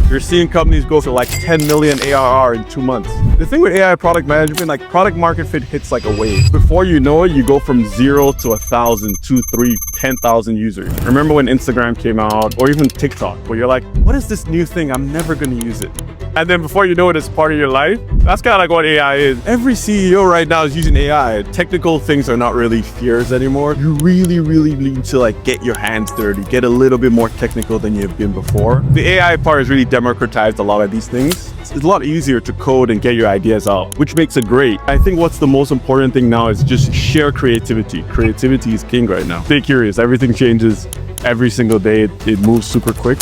You're seeing companies go to like 10 million ARR in 2 months. The thing with AI product management, like product market fit hits like a wave. Before you know it, you go from 0 to 1,000, 2, 3, 10,000 users. Remember when Instagram came out, or even TikTok, where you're like, what is this new thing? I'm never gonna use it. And then before you know it, it's part of your life. That's kind of like what AI is. Every CEO right now is using AI. Technical things are not really fears anymore. You really, really need to like get your hands dirty, get a little bit more technical than you've been before. The AI part has really democratized a lot of these things. It's a lot easier to code and get your ideas out, which makes it great. I think what's the most important thing now is just share creativity. Creativity is king right now. Stay curious. Everything changes every single day. It moves super quick.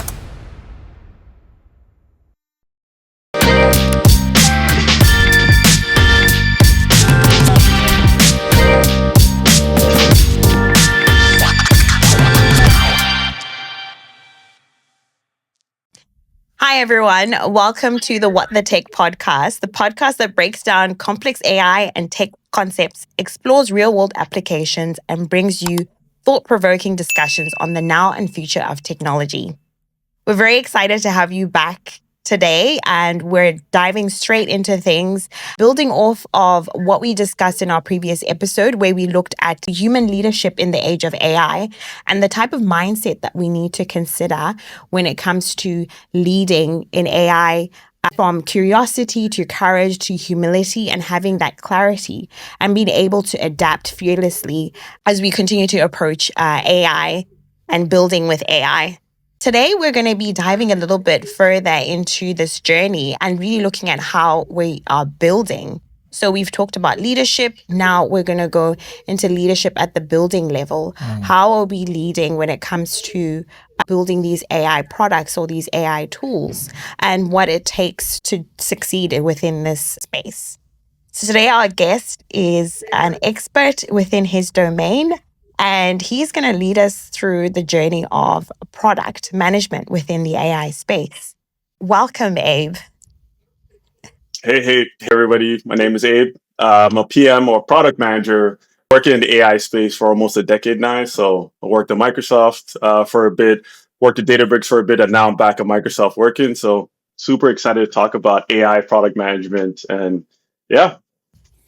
Hi, everyone. Welcome to the What the Tech podcast, the podcast that breaks down complex AI and tech concepts, explores real-world applications, and brings you thought-provoking discussions on the now and future of technology. We're very excited to have you back today, and we're diving straight into things, building off of what we discussed in our previous episode, where we looked at human leadership in the age of AI and the type of mindset that we need to consider when it comes to leading in AI, from curiosity to courage to humility, and having that clarity and being able to adapt fearlessly as we continue to approach AI and building with AI. Today, we're going to be diving a little bit further into this journey and really looking at how we are building. So we've talked about leadership. Now we're going to go into leadership at the building level. How are we leading when it comes to building these AI products or these AI tools, and what it takes to succeed within this space? So today, our guest is an expert within his domain, and he's going to lead us through the journey of product management within the AI space. Welcome, Abe. Hey, everybody. My name is Abe. I'm a PM or product manager working in the AI space for almost a decade now. So I worked at Microsoft for a bit, worked at Databricks for a bit, and now I'm back at Microsoft working. So super excited to talk about AI product management. And yeah.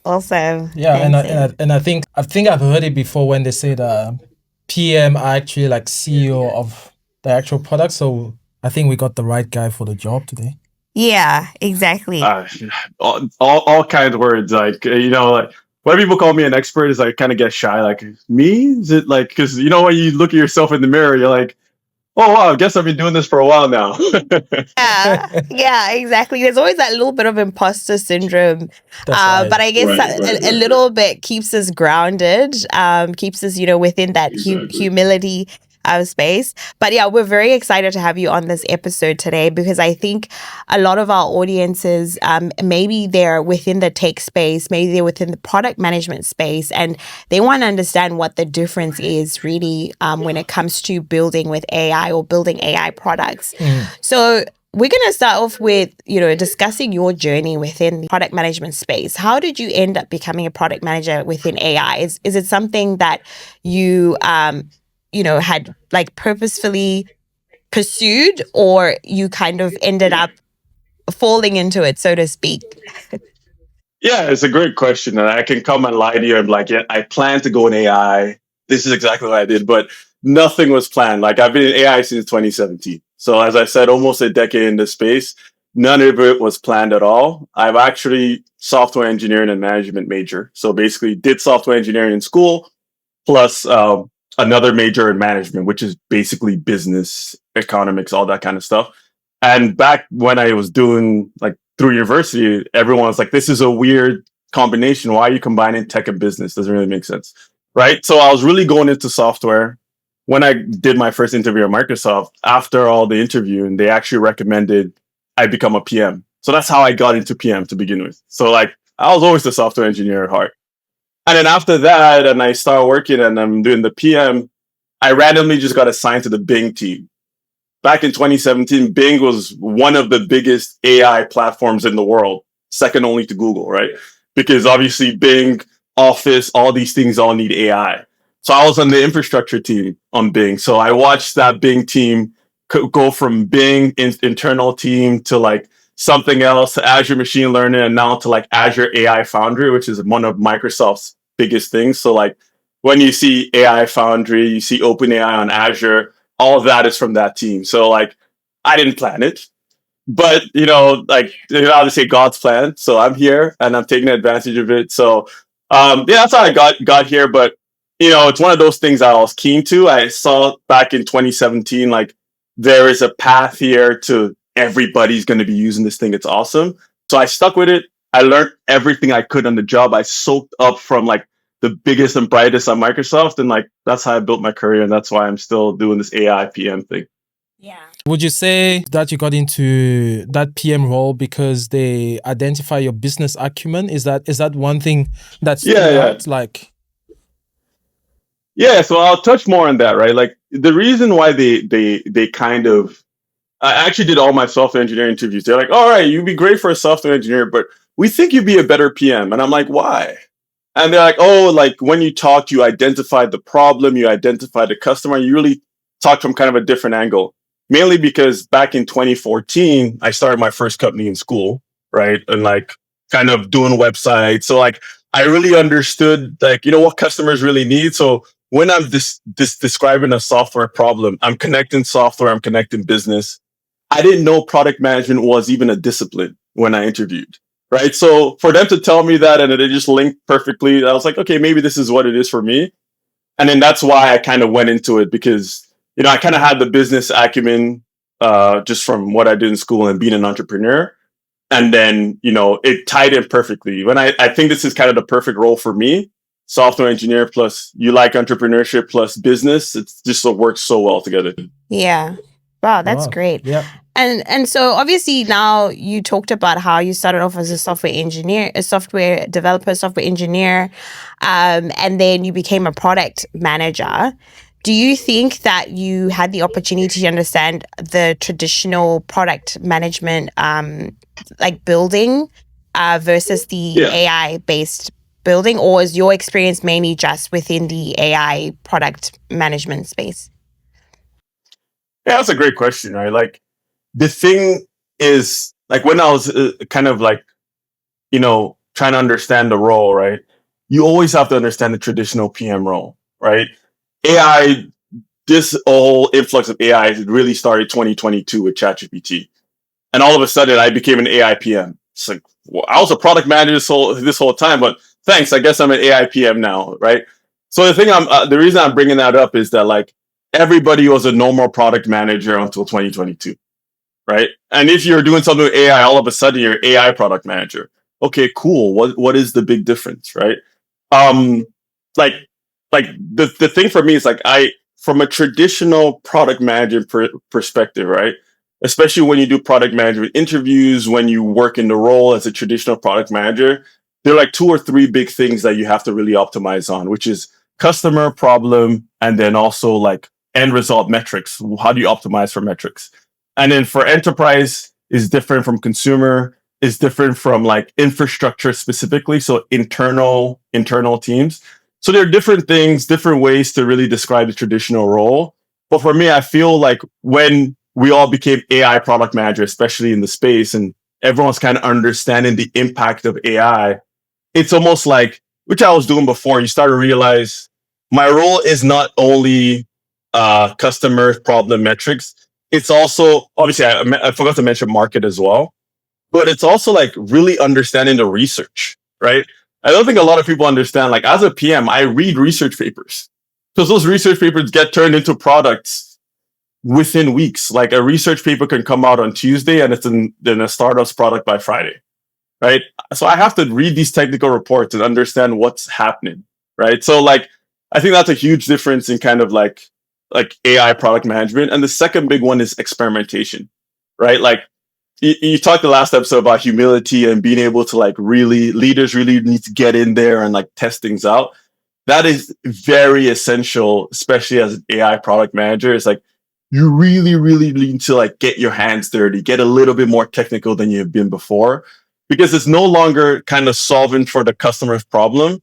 Awesome. Yeah, and I think I've heard it before when they say the PM are actually like CEO of the actual product. So I think we got the right guy for the job today. Yeah, exactly. All kinds of words, like like when people call me an expert, is I kind of get shy. Like, me? Is it like, because when you look at yourself in the mirror, you're like, oh wow, I guess I've been doing this for a while now. Yeah, exactly. There's always that little bit of imposter syndrome, Right. but I guess a little bit keeps us grounded, keeps us within that humility space. But yeah, we're very excited to have you on this episode today, because I think a lot of our audiences, maybe they're within the tech space, maybe they're within the product management space, and they want to understand what the difference is really when it comes to building with AI or building AI products. So we're going to start off with, discussing your journey within the product management space. How did you end up becoming a product manager within AI? Is it something that you had like purposefully pursued, or you kind of ended up falling into it, so to speak? Yeah, it's a great question. And I can come and lie to you. I'm like, yeah, I plan to go in AI. This is exactly what I did, but nothing was planned. Like, I've been in AI since 2017. So as I said, almost a decade in this space. None of it was planned at all. I'm actually software engineering and management major. So basically did software engineering in school, plus another major in management, which is basically business, economics, all that kind of stuff. And back when I was doing like through university, everyone was like, this is a weird combination. Why are you combining tech and business? Doesn't really make sense. Right. So I was really going into software. When I did my first interview at Microsoft, after all the interviewing, they actually recommended I become a PM. So that's how I got into PM to begin with. So like, I was always a software engineer at heart. And then after that, and I started working and I'm doing the PM, I randomly just got assigned to the Bing team. Back in 2017, Bing was one of the biggest AI platforms in the world, second only to Google, right? Because obviously Bing, Office, all these things all need AI. So I was on the infrastructure team on Bing. So I watched that Bing team go from being internal team to like something else to Azure machine learning and now to like Azure AI Foundry, which is one of Microsoft's biggest things. So like when you see AI Foundry, you see OpenAI on Azure, all of that is from that team. So like I didn't plan it, but like how to say God's plan. So I'm here and I'm taking advantage of it. So yeah, that's how I got here. But it's one of those things I was keen to. I saw back in 2017, like there is a path here to everybody's going to be using this thing. It's awesome. So I stuck with it. I learned everything I could on the job. I soaked up from like the biggest and brightest at Microsoft, and like that's how I built my career, and that's why I'm still doing this AI PM thing. Yeah. Would you say that you got into that PM role because they identify your business acumen? Is that one thing that's Yeah. Like, yeah. So I'll touch more on that, right? Like the reason why they kind of, I actually did all my software engineering interviews. They're like, all right, you'd be great for a software engineer, but we think you'd be a better PM. And I'm like, why? And they're like, oh, like when you talked, you identified the problem, you identified the customer, you really talked from kind of a different angle. Mainly because back in 2014, I started my first company in school, right? And like kind of doing websites. So like I really understood like, what customers really need. So when I'm describing a software problem, I'm connecting software, I'm connecting business. I didn't know product management was even a discipline when I interviewed. Right. So for them to tell me that and it just linked perfectly, I was like, okay, maybe this is what it is for me. And then that's why I kind of went into it because, I kind of had the business acumen just from what I did in school and being an entrepreneur. And then, it tied in perfectly. When I think this is kind of the perfect role for me, software engineer plus you like entrepreneurship plus business. It's just so works so well together. Yeah. Wow, that's great. Yeah. And so obviously now you talked about how you started off as a software engineer, a software developer, software engineer, and then you became a product manager. Do you think that you had the opportunity to understand the traditional product management, like building, versus the AI-based building, or is your experience mainly just within the AI product management space? Yeah, that's a great question, right? Like the thing is, like when I was kind of like, trying to understand the role, right? You always have to understand the traditional PM role, right? AI, this whole influx of AI really started 2022 with ChatGPT. And all of a sudden I became an AI PM. It's like, well, I was a product manager this whole time, but thanks, I guess I'm an AI PM now, right? So the reason I'm bringing that up is that like everybody was a normal product manager until 2022. Right? And if you're doing something with AI, all of a sudden you're AI product manager. Okay, cool. What is the big difference, right? Um, like the thing for me is like from a traditional product manager perspective, right? Especially when you do product management interviews, when you work in the role as a traditional product manager, there are like two or three big things that you have to really optimize on, which is customer problem and then also like end result metrics. How do you optimize for metrics? And then for enterprise is different from consumer, is different from like infrastructure specifically. So internal teams. So there are different things, different ways to really describe the traditional role. But for me, I feel like when we all became AI product manager, especially in the space, and everyone's kind of understanding the impact of AI, it's almost like, which I was doing before, you start to realize my role is not only customer problem metrics. It's also, obviously, I forgot to mention market as well, but it's also like really understanding the research, right? I don't think a lot of people understand, like as a PM, I read research papers because those research papers get turned into products within weeks. Like a research paper can come out on Tuesday and it's in a startup's product by Friday, right? So I have to read these technical reports and understand what's happening, right? So like, I think that's a huge difference in kind of like AI product management. And the second big one is experimentation, right? Like you talked the last episode about humility and being able to like leaders really need to get in there and like test things out. That is very essential, especially as an AI product manager. It's like you really, really need to like get your hands dirty, get a little bit more technical than you've been before, because it's no longer kind of solving for the customer's problem.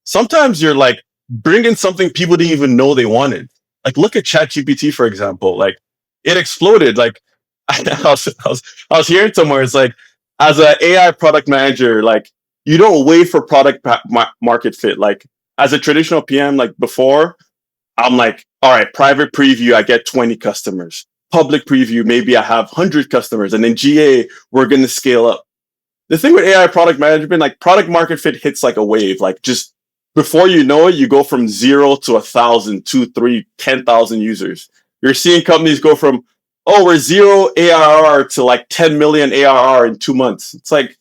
Sometimes you're like bringing something people didn't even know they wanted. Like look at ChatGPT, for example. Like it exploded. Like I was hearing somewhere, it's like, as an AI product manager, like, you don't wait for market fit. Like, as a traditional PM, like before, I'm like, all right, private preview, I get 20 customers. Public preview, maybe I have 100 customers. And then GA, we're going to scale up. The thing with AI product management, like, product market fit hits like a wave. Like, just before you know it, you go from 0 to 1,000, 2, 3, 10,000 users. You're seeing companies go from, oh, we're 0 ARR to like 10 million ARR in 2 months. It's like,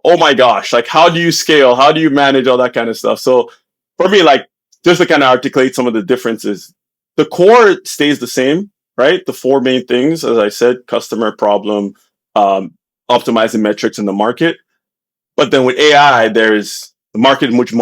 oh my gosh, like, how do you scale? How do you manage all that kind of stuff? So for me, like, just to kind of articulate some of the differences, the core stays the same, right? The four main things, as I said: customer, problem, optimizing metrics in the market. But then with AI, there's the market which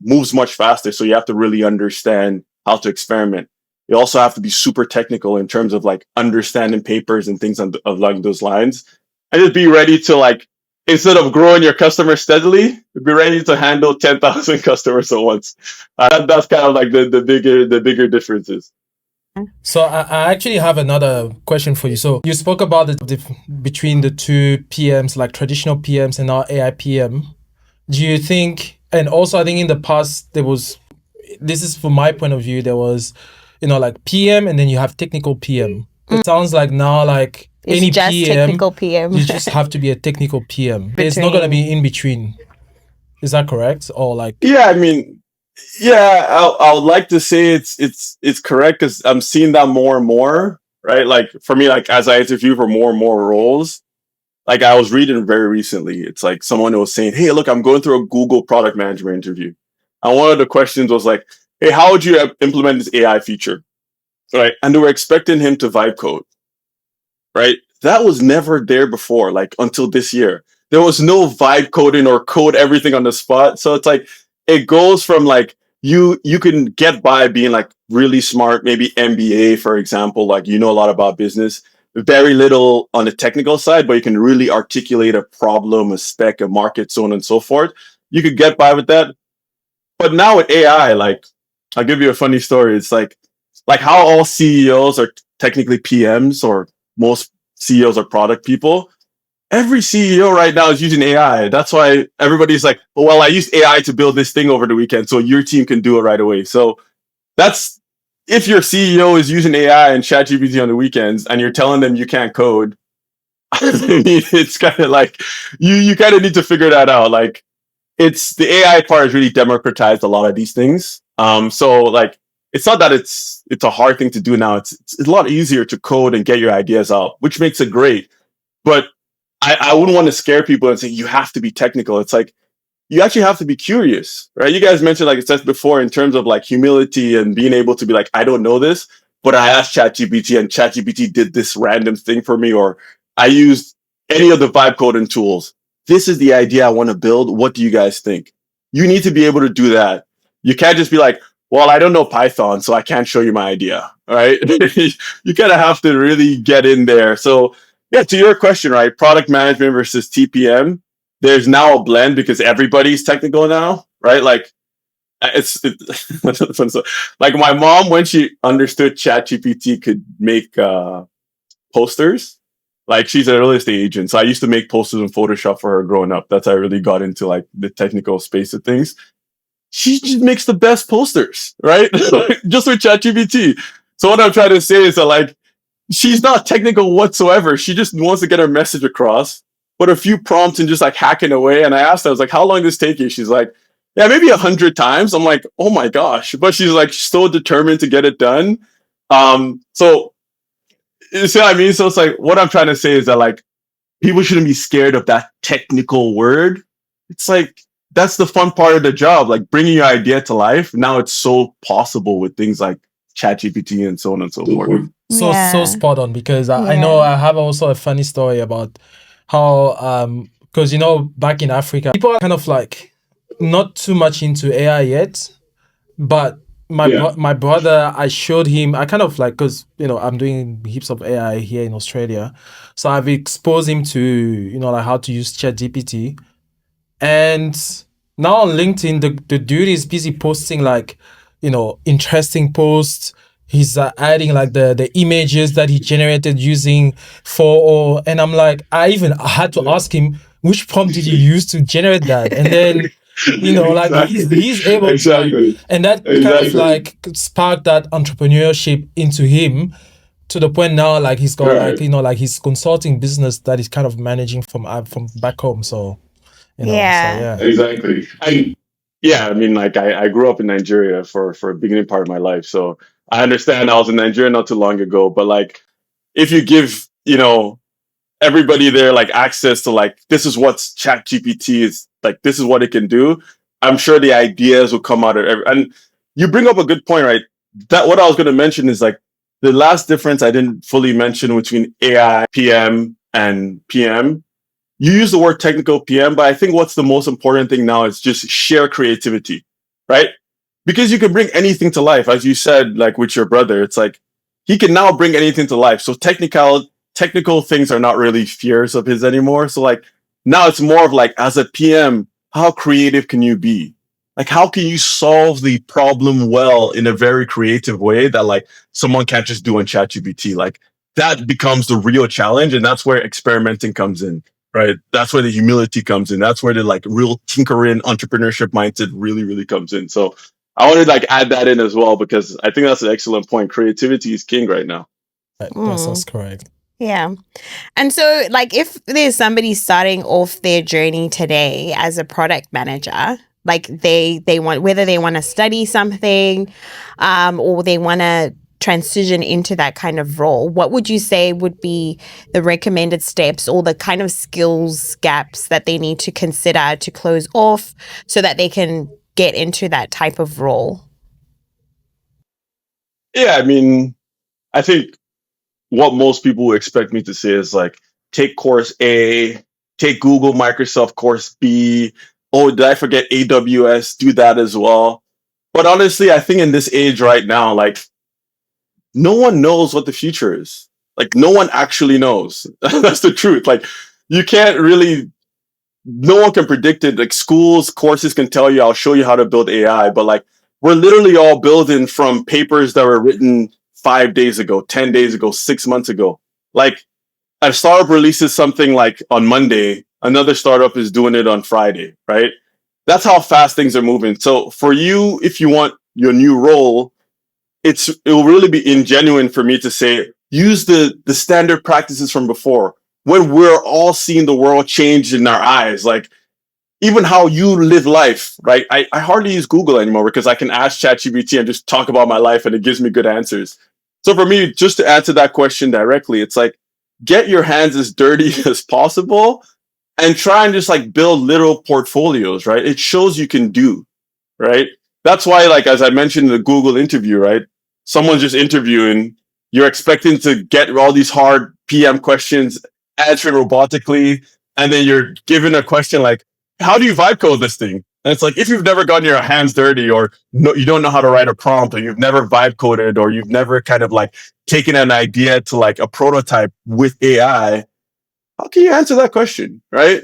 moves much faster. So you have to really understand how to experiment. You also have to be super technical in terms of like understanding papers and things along those lines. And just be ready to, like, instead of growing your customer steadily, be ready to handle 10,000 customers at once. That's kind of like the bigger differences. So I actually have another question for you. So you spoke about between the two PMs, like traditional PMs and now AI PM. Do you think, and also I think in the past there was, this is from my point of view, there was, like PM and then you have technical PM. It sounds like now, like, It's any just PM, technical PM. you just have to be a technical PM. It's not going to be in between. Is that correct? Or like? Yeah, I mean, yeah, I would like to say it's correct, because I'm seeing that more and more, right? Like, for me, like, as I interview for more and more roles, like, I was reading very recently, it's like someone was saying, hey, look, I'm going through a Google product management interview. And one of the questions was like, hey, how would you implement this AI feature? Right. And they were expecting him to vibe code. Right. That was never there before, like, until this year. There was no vibe coding or code everything on the spot. So it's like, it goes from like, you can get by being like really smart, maybe MBA, for example, like, you know a lot about business, very little on the technical side, but you can really articulate a problem, a spec, a market, so on and so forth. You could get by with that. But now with AI, like, I'll give you a funny story. It's like how all CEOs are technically PMs, or most CEOs are product people. Every CEO right now is using AI. That's why everybody's like, oh, well, I used AI to build this thing over the weekend, so your team can do it right away. So that's, if your CEO is using AI and ChatGPT on the weekends and you're telling them you can't code, I mean, it's kind of like, you kind of need to figure that out. Like, it's, the AI part has really democratized a lot of these things. So like, it's not that it's a hard thing to do now. It's a lot easier to code and get your ideas out, which makes it great. But I wouldn't want to scare people and say you have to be technical. It's like, you actually have to be curious, right? You guys mentioned, like I said before, in terms of like humility and being able to be like, I don't know this, but I asked ChatGPT and ChatGPT did this random thing for me, or I used any of the vibe coding tools. This is the idea I want to build. What do you guys think? You need to be able to do that. You can't just be like, well, I don't know Python, so I can't show you my idea. All right. You kind of have to really get in there. So yeah, to your question, right? Product management versus TPM. There's now a blend because everybody's technical now, right? Like, like, my mom, when she understood ChatGPT could make posters, like, she's a real estate agent. So I used to make posters in Photoshop for her growing up. That's how I really got into like the technical space of things. She just makes the best posters, right? Just with ChatGPT. So what I'm trying to say is that, like, she's not technical whatsoever. She just wants to get her message across. But a few prompts and just like hacking away. And I asked her, I was like, how long did this take you? She's like, yeah, maybe 100 times. I'm like, oh my gosh. But she's like so determined to get it done. So you see what I mean? So it's like, what I'm trying to say is that, like, people shouldn't be scared of that technical word. It's like, that's the fun part of the job, like bringing your idea to life. Now it's so possible with things like ChatGPT and so on and so forth. So spot on, because I know I have also a funny story about how, because, back in Africa, people are kind of like not too much into AI yet, but my brother, I showed him, I kind of like, because, I'm doing heaps of AI here in Australia. So I've exposed him to, like how to use ChatGPT. And now on LinkedIn, the dude is busy posting like, interesting posts, he's adding like the images that he generated using 4O, and I'm like, I had to ask him, which prompt did you use to generate that? And then like he's able to like, and that kind of like sparked that entrepreneurship into him, to the point now like he's got like like his consulting business that he's kind of managing from back home. So exactly. I mean, like I grew up in Nigeria for a beginning part of my life, so I understand. I was in Nigeria not too long ago, but like if you give everybody there like access to like, this is what Chat GPT is like, this is what it can do, I'm sure the ideas will come out of and you bring up a good point, right? That what I was going to mention is like the last difference I didn't fully mention between AI PM and PM. You use the word technical PM, but I think what's the most important thing now is just sheer creativity, right? Because you can bring anything to life, as you said, like with your brother. It's like he can now bring anything to life. So technical things are not really fears of his anymore. So like now it's more of like, as a PM, how creative can you be? Like, how can you solve the problem well in a very creative way that like someone can't just do on ChatGPT? Like that becomes the real challenge, and that's where experimenting comes in. Right. That's where the humility comes in. That's where the like real tinkering entrepreneurship mindset really, really comes in. So I wanted to like add that in as well, because I think that's an excellent point. Creativity is king right now. That's correct. Yeah. And so like if there's somebody starting off their journey today as a product manager, like they want, whether they want to study something or they want to transition into that kind of role, what would you say would be the recommended steps or the kind of skills gaps that they need to consider to close off so that they can get into that type of role? Yeah, I mean, I think what most people expect me to say is like, take course A, take Google, Microsoft course B. Oh, did I forget AWS? Do that as well. But honestly, I think in this age right now, like no one knows what the future is. Like no one actually knows. That's the truth. Like you can't really, no one can predict it. Like schools, courses can tell you, I'll show you how to build AI, but like we're literally all building from papers that were written 5 days ago, 10 days ago, 6 months ago. Like a startup releases something like on Monday, another startup is doing it on Friday, right? That's how fast things are moving. So for you, if you want your new role, it will really be ingenuine for me to say, use the standard practices from before, when we're all seeing the world change in our eyes. Like even how you live life, right? I hardly use Google anymore because I can ask ChatGPT and just talk about my life and it gives me good answers. So for me, just to answer that question directly, it's like, get your hands as dirty as possible and try and just like build little portfolios, right? It shows you can do, right? That's why, like, as I mentioned in the Google interview, right? Someone's just interviewing, you're expecting to get all these hard PM questions answered robotically, and then you're given a question like, how do you vibe code this thing? And it's like, if you've never gotten your hands dirty, or you don't know how to write a prompt, or you've never vibe coded, or you've never kind of like taken an idea to like a prototype with AI, how can you answer that question, right?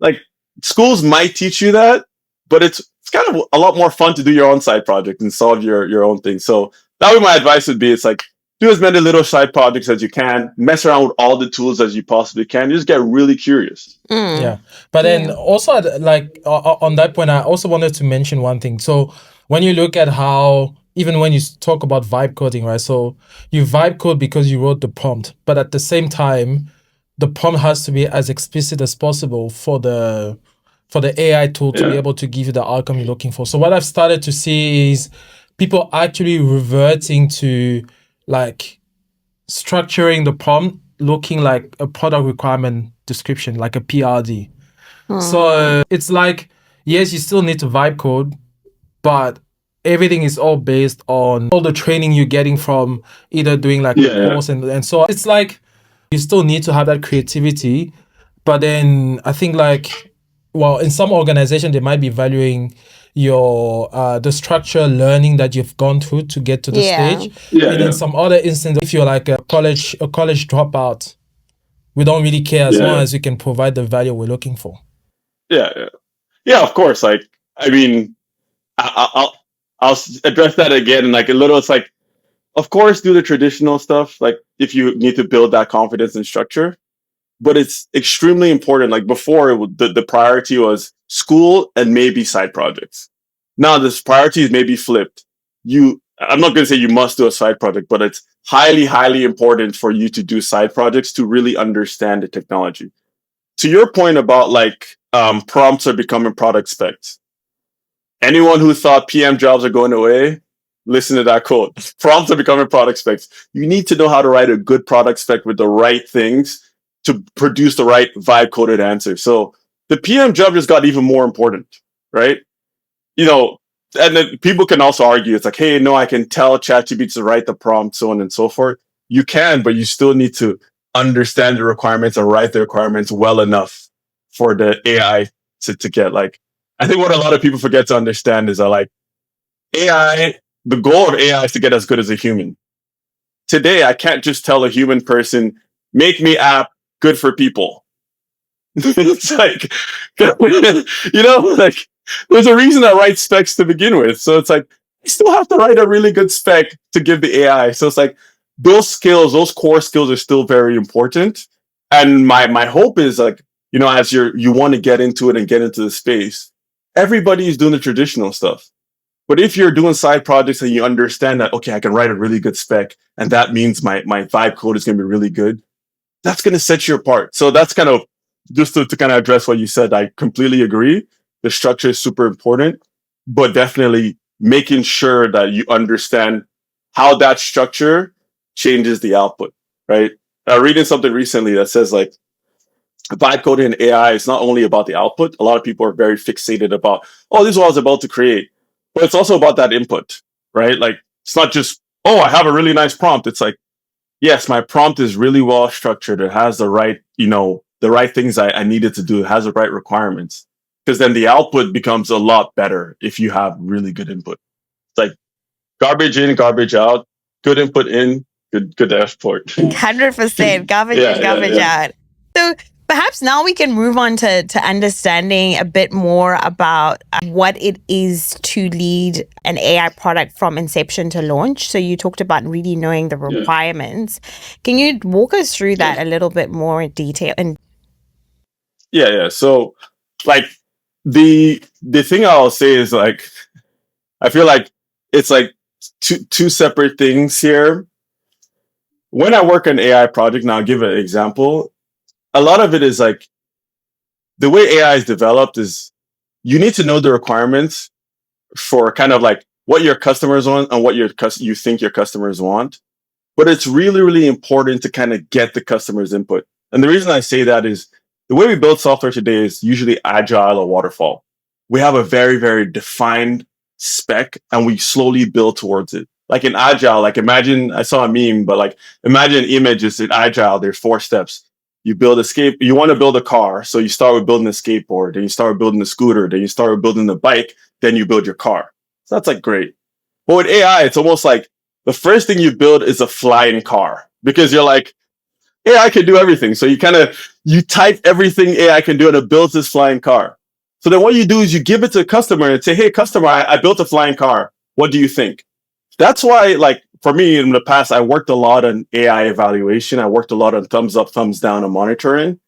Like schools might teach you that, but it's kind of a lot more fun to do your own side project and solve your own thing. So that would be my advice would be, it's like, do as many little side projects as you can, mess around with all the tools as you possibly can, just get really curious. Yeah. But then also like on that point, I also wanted to mention one thing. So when you look at how, even when you talk about vibe coding, right? So you vibe code because you wrote the prompt, but at the same time, the prompt has to be as explicit as possible for the AI tool to be able to give you the outcome you're looking for. So what I've started to see is people actually reverting to like structuring the prompt looking like a product requirement description, like a PRD. So it's like, yes, you still need to vibe code, but everything is all based on all the training you're getting from either doing like a course and so it's like you still need to have that creativity. But then I think like, well, in some organization they might be valuing your the structure learning that you've gone through to get to the stage. And in some other instance, if you're like a college dropout, we don't really care as long as you can provide the value we're looking for. Yeah, of course. Like, I mean, I'll address that again. And like a little, it's like, of course, do the traditional stuff, like if you need to build that confidence and structure. But it's extremely important. Like before, the priority was school and maybe side projects. Now this priority is maybe flipped. I'm not going to say you must do a side project, but it's highly, highly important for you to do side projects to really understand the technology. To your point about like prompts are becoming product specs. Anyone who thought PM jobs are going away, listen to that quote. Prompts are becoming product specs. You need to know how to write a good product spec with the right things to produce the right vibe coded answer. So the PM job just got even more important, right? And then people can also argue it's like, hey, no, I can tell ChatGPT to write the prompt, so on and so forth. You can, but you still need to understand the requirements and write the requirements well enough for the AI to get like. I think what a lot of people forget to understand is that like AI, the goal of AI is to get as good as a human. Today, I can't just tell a human person, make me app good for people. It's like, like there's a reason I write specs to begin with. So it's like, I still have to write a really good spec to give the AI. So it's like those skills, those core skills are still very important. And my hope is like, as you want to get into it and get into the space, everybody is doing the traditional stuff. But if you're doing side projects and you understand that, okay, I can write a really good spec and that means my vibe code is going to be really good, that's going to set you apart. So that's kind of just to kind of address what you said. I completely agree. The structure is super important, but definitely making sure that you understand how that structure changes the output, right? Reading something recently that says like vibe coding in AI is not only about the output. A lot of people are very fixated about, oh, this is what I was about to create. But it's also about that input, right? Like it's not just, oh, I have a really nice prompt. It's like, yes, my prompt is really well structured. It has the right, the right things I needed to do. It has the right requirements. Because then the output becomes a lot better if you have really good input. It's like garbage in, garbage out, good input in, good output. 100% garbage in, garbage out. So perhaps now we can move on to understanding a bit more about what it is to lead an AI product from inception to launch. So you talked about really knowing the requirements. Can you walk us through that a little bit more in detail? Yeah. So like the thing I'll say is like, I feel like it's like two separate things here. When I work on AI project, now I'll give an example. A lot of it is like the way AI is developed is you need to know the requirements for kind of like what your customers want and what you think your customers want. But it's really, really important to kind of get the customer's input. And the reason I say that is the way we build software today is usually agile or waterfall. We have a very, very defined spec and we slowly build towards it. Like in agile, like imagine, I saw a meme, but like imagine images in agile, there's 4 steps. You want to build a car. So you start with building a skateboard, then you start with building a scooter, then you start with building the bike, then you build your car. So that's like great. But with AI, it's almost like the first thing you build is a flying car because you're like, AI can do everything. So you type everything AI can do and it builds this flying car. So then what you do is you give it to a customer and say, hey, customer, I built a flying car. What do you think? That's why, like, for me in the past, I worked a lot on AI evaluation. I worked a lot on thumbs up, thumbs down and monitoring.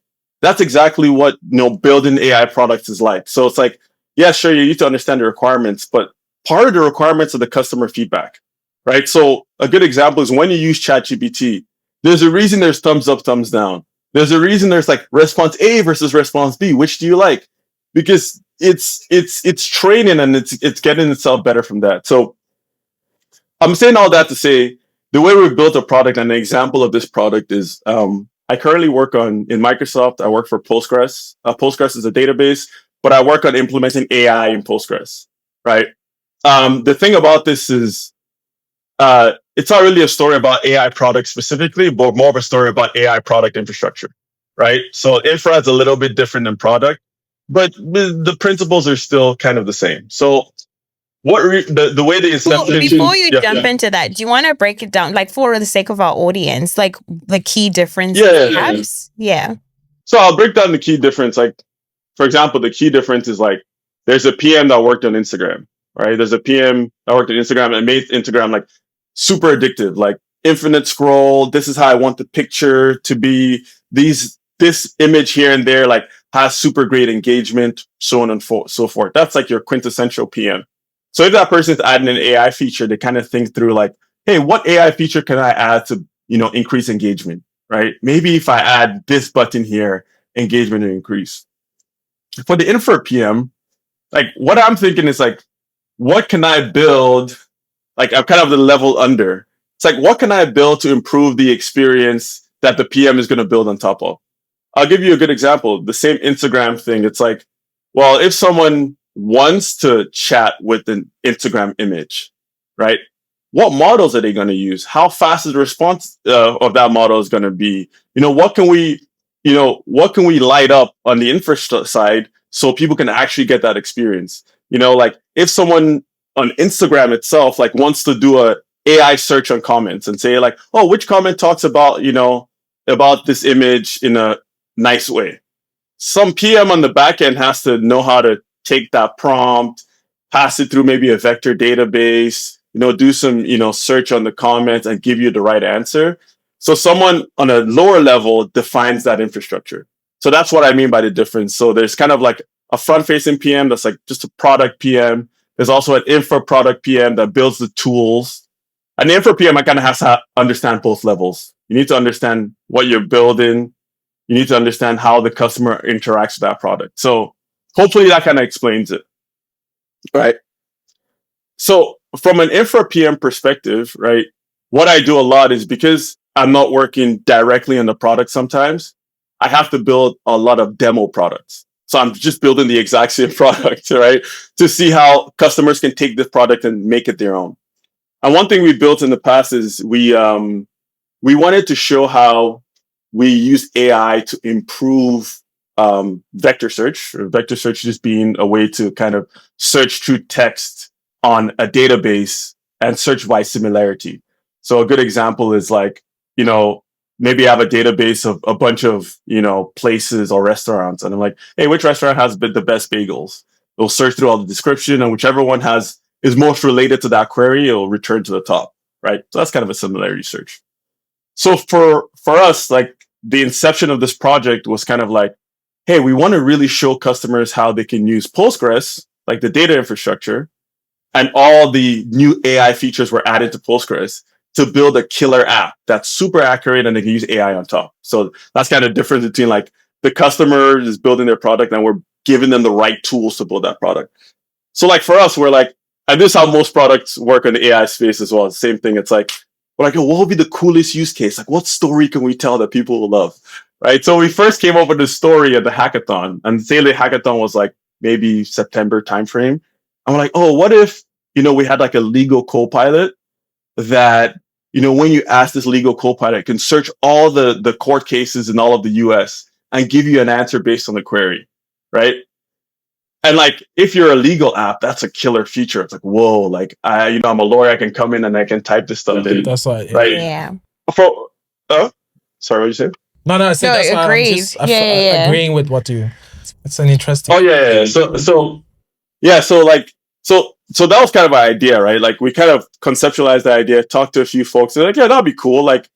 That's exactly what, building AI products is like. So it's like, yeah, sure, you need to understand the requirements, but part of the requirements are the customer feedback, right? So a good example is when you use ChatGPT, there's a reason there's thumbs up, thumbs down. There's a reason there's like response A versus response B. Which do you like? Because it's training and it's getting itself better from that. So I'm saying all that to say the way we built a product and an example of this product is I currently work in Microsoft. I work for Postgres. Postgres is a database, but I work on implementing AI in Postgres, right? The thing about this is it's not really a story about AI products specifically, but more of a story about AI product infrastructure, right? So infra is a little bit different than product, but the principles are still kind of the same. So the way the inception... Before you jump into that, do you want to break it down, like for the sake of our audience, like the key difference? Yeah. So I'll break down the key difference. Like, for example, the key difference is like, there's a PM that worked on Instagram, right? There's a PM that worked on Instagram and made Instagram like super addictive, like infinite scroll. This is how I want the picture to be. This image here and there, like has super great engagement, so on and so forth. That's like your quintessential PM. So if that person is adding an AI feature, they kind of think through like, hey, what AI feature can I add to, increase engagement, right? Maybe if I add this button here, engagement will increase. For the infra PM, like what I'm thinking is like, what can I build? Like I'm kind of the level under. It's like, what can I build to improve the experience that the PM is going to build on top of? I'll give you a good example. The same Instagram thing. It's like, well, if someone wants to chat with an Instagram image, right? What models are they going to use? How fast is the response of that model is going to be? What can we light up on the infrastructure side so people can actually get that experience? Like if someone on Instagram itself, like wants to do a AI search on comments and say like, oh, which comment talks about, about this image in a nice way. Some PM on the back end has to know how to take that prompt, pass it through maybe a vector database, do some, search on the comments and give you the right answer. So someone on a lower level defines that infrastructure. So that's what I mean by the difference. So there's kind of like a front-facing PM that's like just a product PM. There's also an infra product PM that builds the tools. And the infra PM, I kind of have to understand both levels. You need to understand what you're building. You need to understand how the customer interacts with that product. So hopefully that kind of explains it, right? So from an infra PM perspective, right, what I do a lot is because I'm not working directly on the product sometimes, I have to build a lot of demo products. So I'm just building the exact same product, right, to see how customers can take this product and make it their own. And one thing we built in the past is we wanted to show how we use AI to improve vector search, or vector search just being a way to kind of search through text on a database and search by similarity. So a good example is like, maybe I have a database of a bunch of, places or restaurants. And I'm like, hey, which restaurant has the best bagels? It'll search through all the description, and whichever one is most related to that query, it'll return to the top, right? So that's kind of a similarity search. So for us, like the inception of this project was kind of like, hey, we want to really show customers how they can use Postgres, like the data infrastructure, and all the new AI features were added to Postgres to build a killer app that's super accurate and they can use AI on top. So that's kind of difference between like the customer is building their product and we're giving them the right tools to build that product. So like for us, we're like, and this is how most products work in the AI space as well. Same thing. It's like, we're like, what would be the coolest use case? Like, what story can we tell that people will love? Right. So we first came up with this story at the hackathon, and say the hackathon was like maybe September timeframe. And we're like, oh, what if, we had like a legal co-pilot that, when you ask this legal co-pilot, it can search all the court cases in all of the US and give you an answer based on the query. Right. And like, if you're a legal app, that's a killer feature. It's like, whoa, like I'm a lawyer, I can come in and I can type this stuff in. That's right. Right. Yeah. Sorry, what did you say? No, I said that's why I'm just agreeing with what you. It's an interesting. Oh yeah. So that was kind of our idea, right? Like we kind of conceptualized the idea, talked to a few folks, and like, yeah, that'd be cool. Like,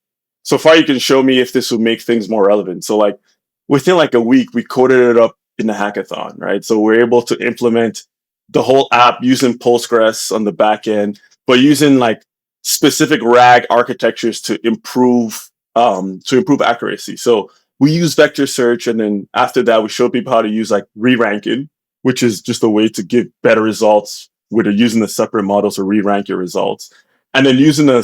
so far you can show me if this would make things more relevant. So like within like a week, we coded it up in the hackathon, right? So we're able to implement the whole app using Postgres on the back end, but using like specific RAG architectures to improve accuracy. So we use vector search, and then after that, we show people how to use like re-ranking, which is just a way to get better results with using a separate model to re-rank your results. And then using a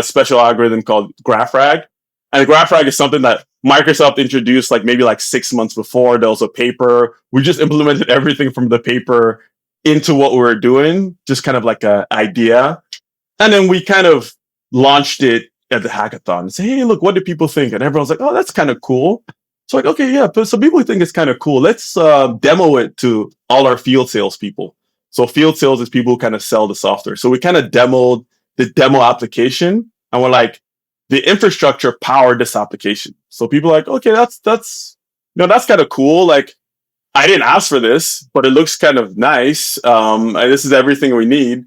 special algorithm called GraphRag. And GraphRag is something that Microsoft introduced like maybe like 6 months before. There was a paper. We just implemented everything from the paper into what we were doing, just kind of like an idea. And then we kind of launched it at the hackathon and say, hey, look, what do people think? And everyone's like, oh, that's kind of cool. So like, okay, yeah, but some people think it's kind of cool. Let's demo it to all our field sales people. So field sales is people who kind of sell the software. So we kind of demoed the demo application, and we're like, the infrastructure powered this application. So people are like, okay, that's kind of cool. Like, I didn't ask for this, but it looks kind of nice. And this is everything we need.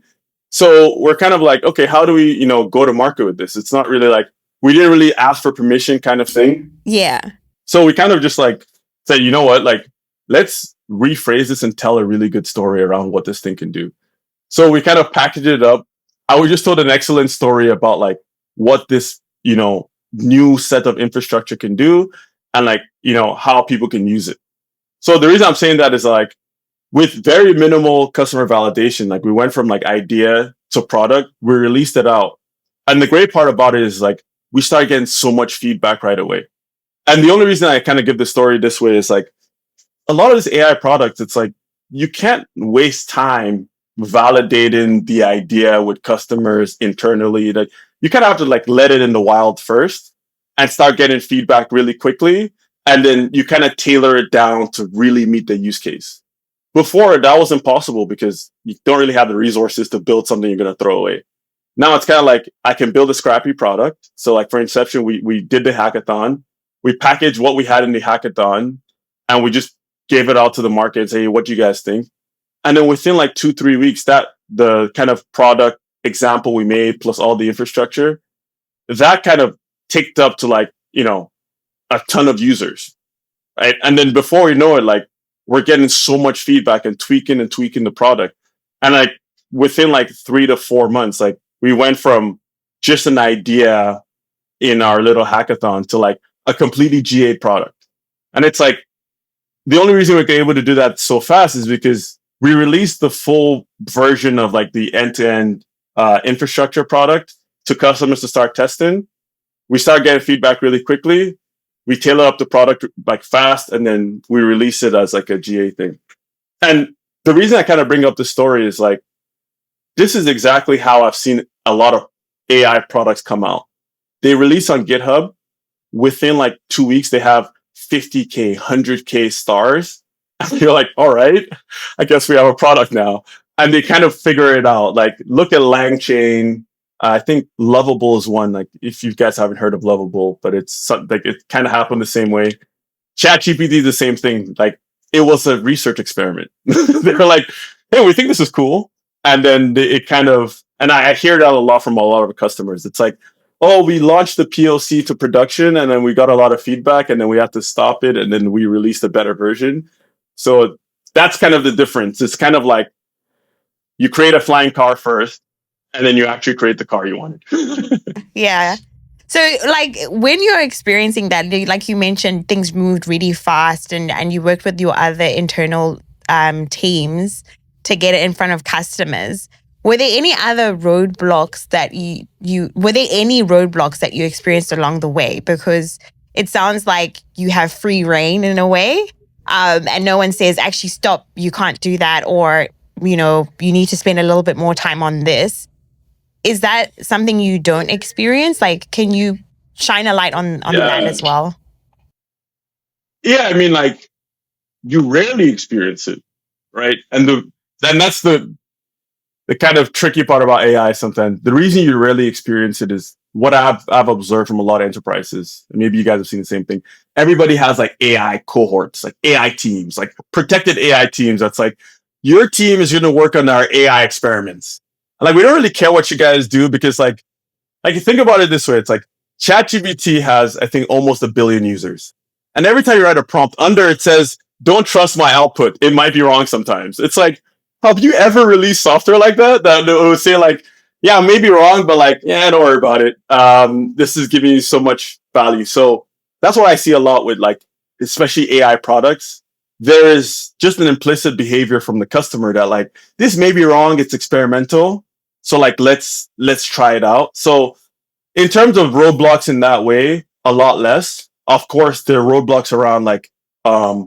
So we're kind of like, okay, how do we, go to market with this? It's not really like, we didn't really ask for permission kind of thing. Yeah. So we kind of just like said, you know what, like, let's rephrase this and tell a really good story around what this thing can do. So we kind of packaged it up. I would just told an excellent story about like what this, new set of infrastructure can do and like, how people can use it. So the reason I'm saying that is like with very minimal customer validation, like we went from like idea to product, we released it out. And the great part about it is like we started getting so much feedback right away. And the only reason I kind of give the story this way is like a lot of this AI products, it's like you can't waste time validating the idea with customers internally. That you kind of have to like let it in the wild first and start getting feedback really quickly. And then you kind of tailor it down to really meet the use case. Before, that was impossible because you don't really have the resources to build something you're going to throw away. Now it's kind of like I can build a scrappy product. So like for Inception, we did the hackathon. We packaged what we had in the hackathon and we just gave it out to the market and say, hey, what do you guys think? And then within like 2-3 weeks, that the kind of product example we made plus all the infrastructure, that kind of ticked up to like, a ton of users. Right. And then before we know it, like we're getting so much feedback and tweaking the product. And like within like 3 to 4 months, like we went from just an idea in our little hackathon to like a completely GA product. And it's like the only reason we're able to do that so fast is because we released the full version of like the end-to-end infrastructure product to customers to start testing. We start getting feedback really quickly. We tailor up the product like fast, and then we release it as like a GA thing. And the reason I kind of bring up this story is like, this is exactly how I've seen a lot of AI products come out. They release on GitHub. Within like 2 weeks, they have 50K, 100K stars. And you're like, all right, I guess we have a product now. And they kind of figure it out. Like, look at LangChain. I think Lovable is one. Like, if you guys haven't heard of Lovable, but it's like it kind of happened the same way. ChatGPT is the same thing. Like, it was a research experiment. They were like, hey, we think this is cool. And then it kind of, and I hear that a lot from a lot of customers. It's like, oh, we launched the POC to production and then we got a lot of feedback and then we had to stop it and then we released a better version. So that's kind of the difference. It's kind of like you create a flying car first and then you actually create the car you wanted. Yeah. So like when you're experiencing that, like you mentioned, things moved really fast and you worked with your other internal teams to get it in front of customers. Were there any other roadblocks that you experienced along the way? Because it sounds like you have free reign in a way, and no one says, actually, stop, you can't do that, or, you need to spend a little bit more time on this. Is that something you don't experience? Like, can you shine a light on that as well? Yeah, I mean, like, you rarely experience it, right? And that's the kind of tricky part about AI sometimes. The reason you rarely experience it is what I've observed from a lot of enterprises. And maybe you guys have seen the same thing. Everybody has like AI cohorts, like AI teams, like protected AI teams. That's like, your team is going to work on our AI experiments. Like, we don't really care what you guys do because like you think about it this way. It's like ChatGPT has, I think, almost 1 billion users. And every time you write a prompt under it says, don't trust my output. It might be wrong sometimes. It's like, have you ever released software like that would say like, yeah, maybe wrong, but like, yeah, don't worry about it. This is giving you so much value. So that's what I see a lot with like, especially AI products. There is just an implicit behavior from the customer that like, this may be wrong. It's experimental. So like, let's try it out. So in terms of roadblocks in that way, a lot less. Of course, there are roadblocks around like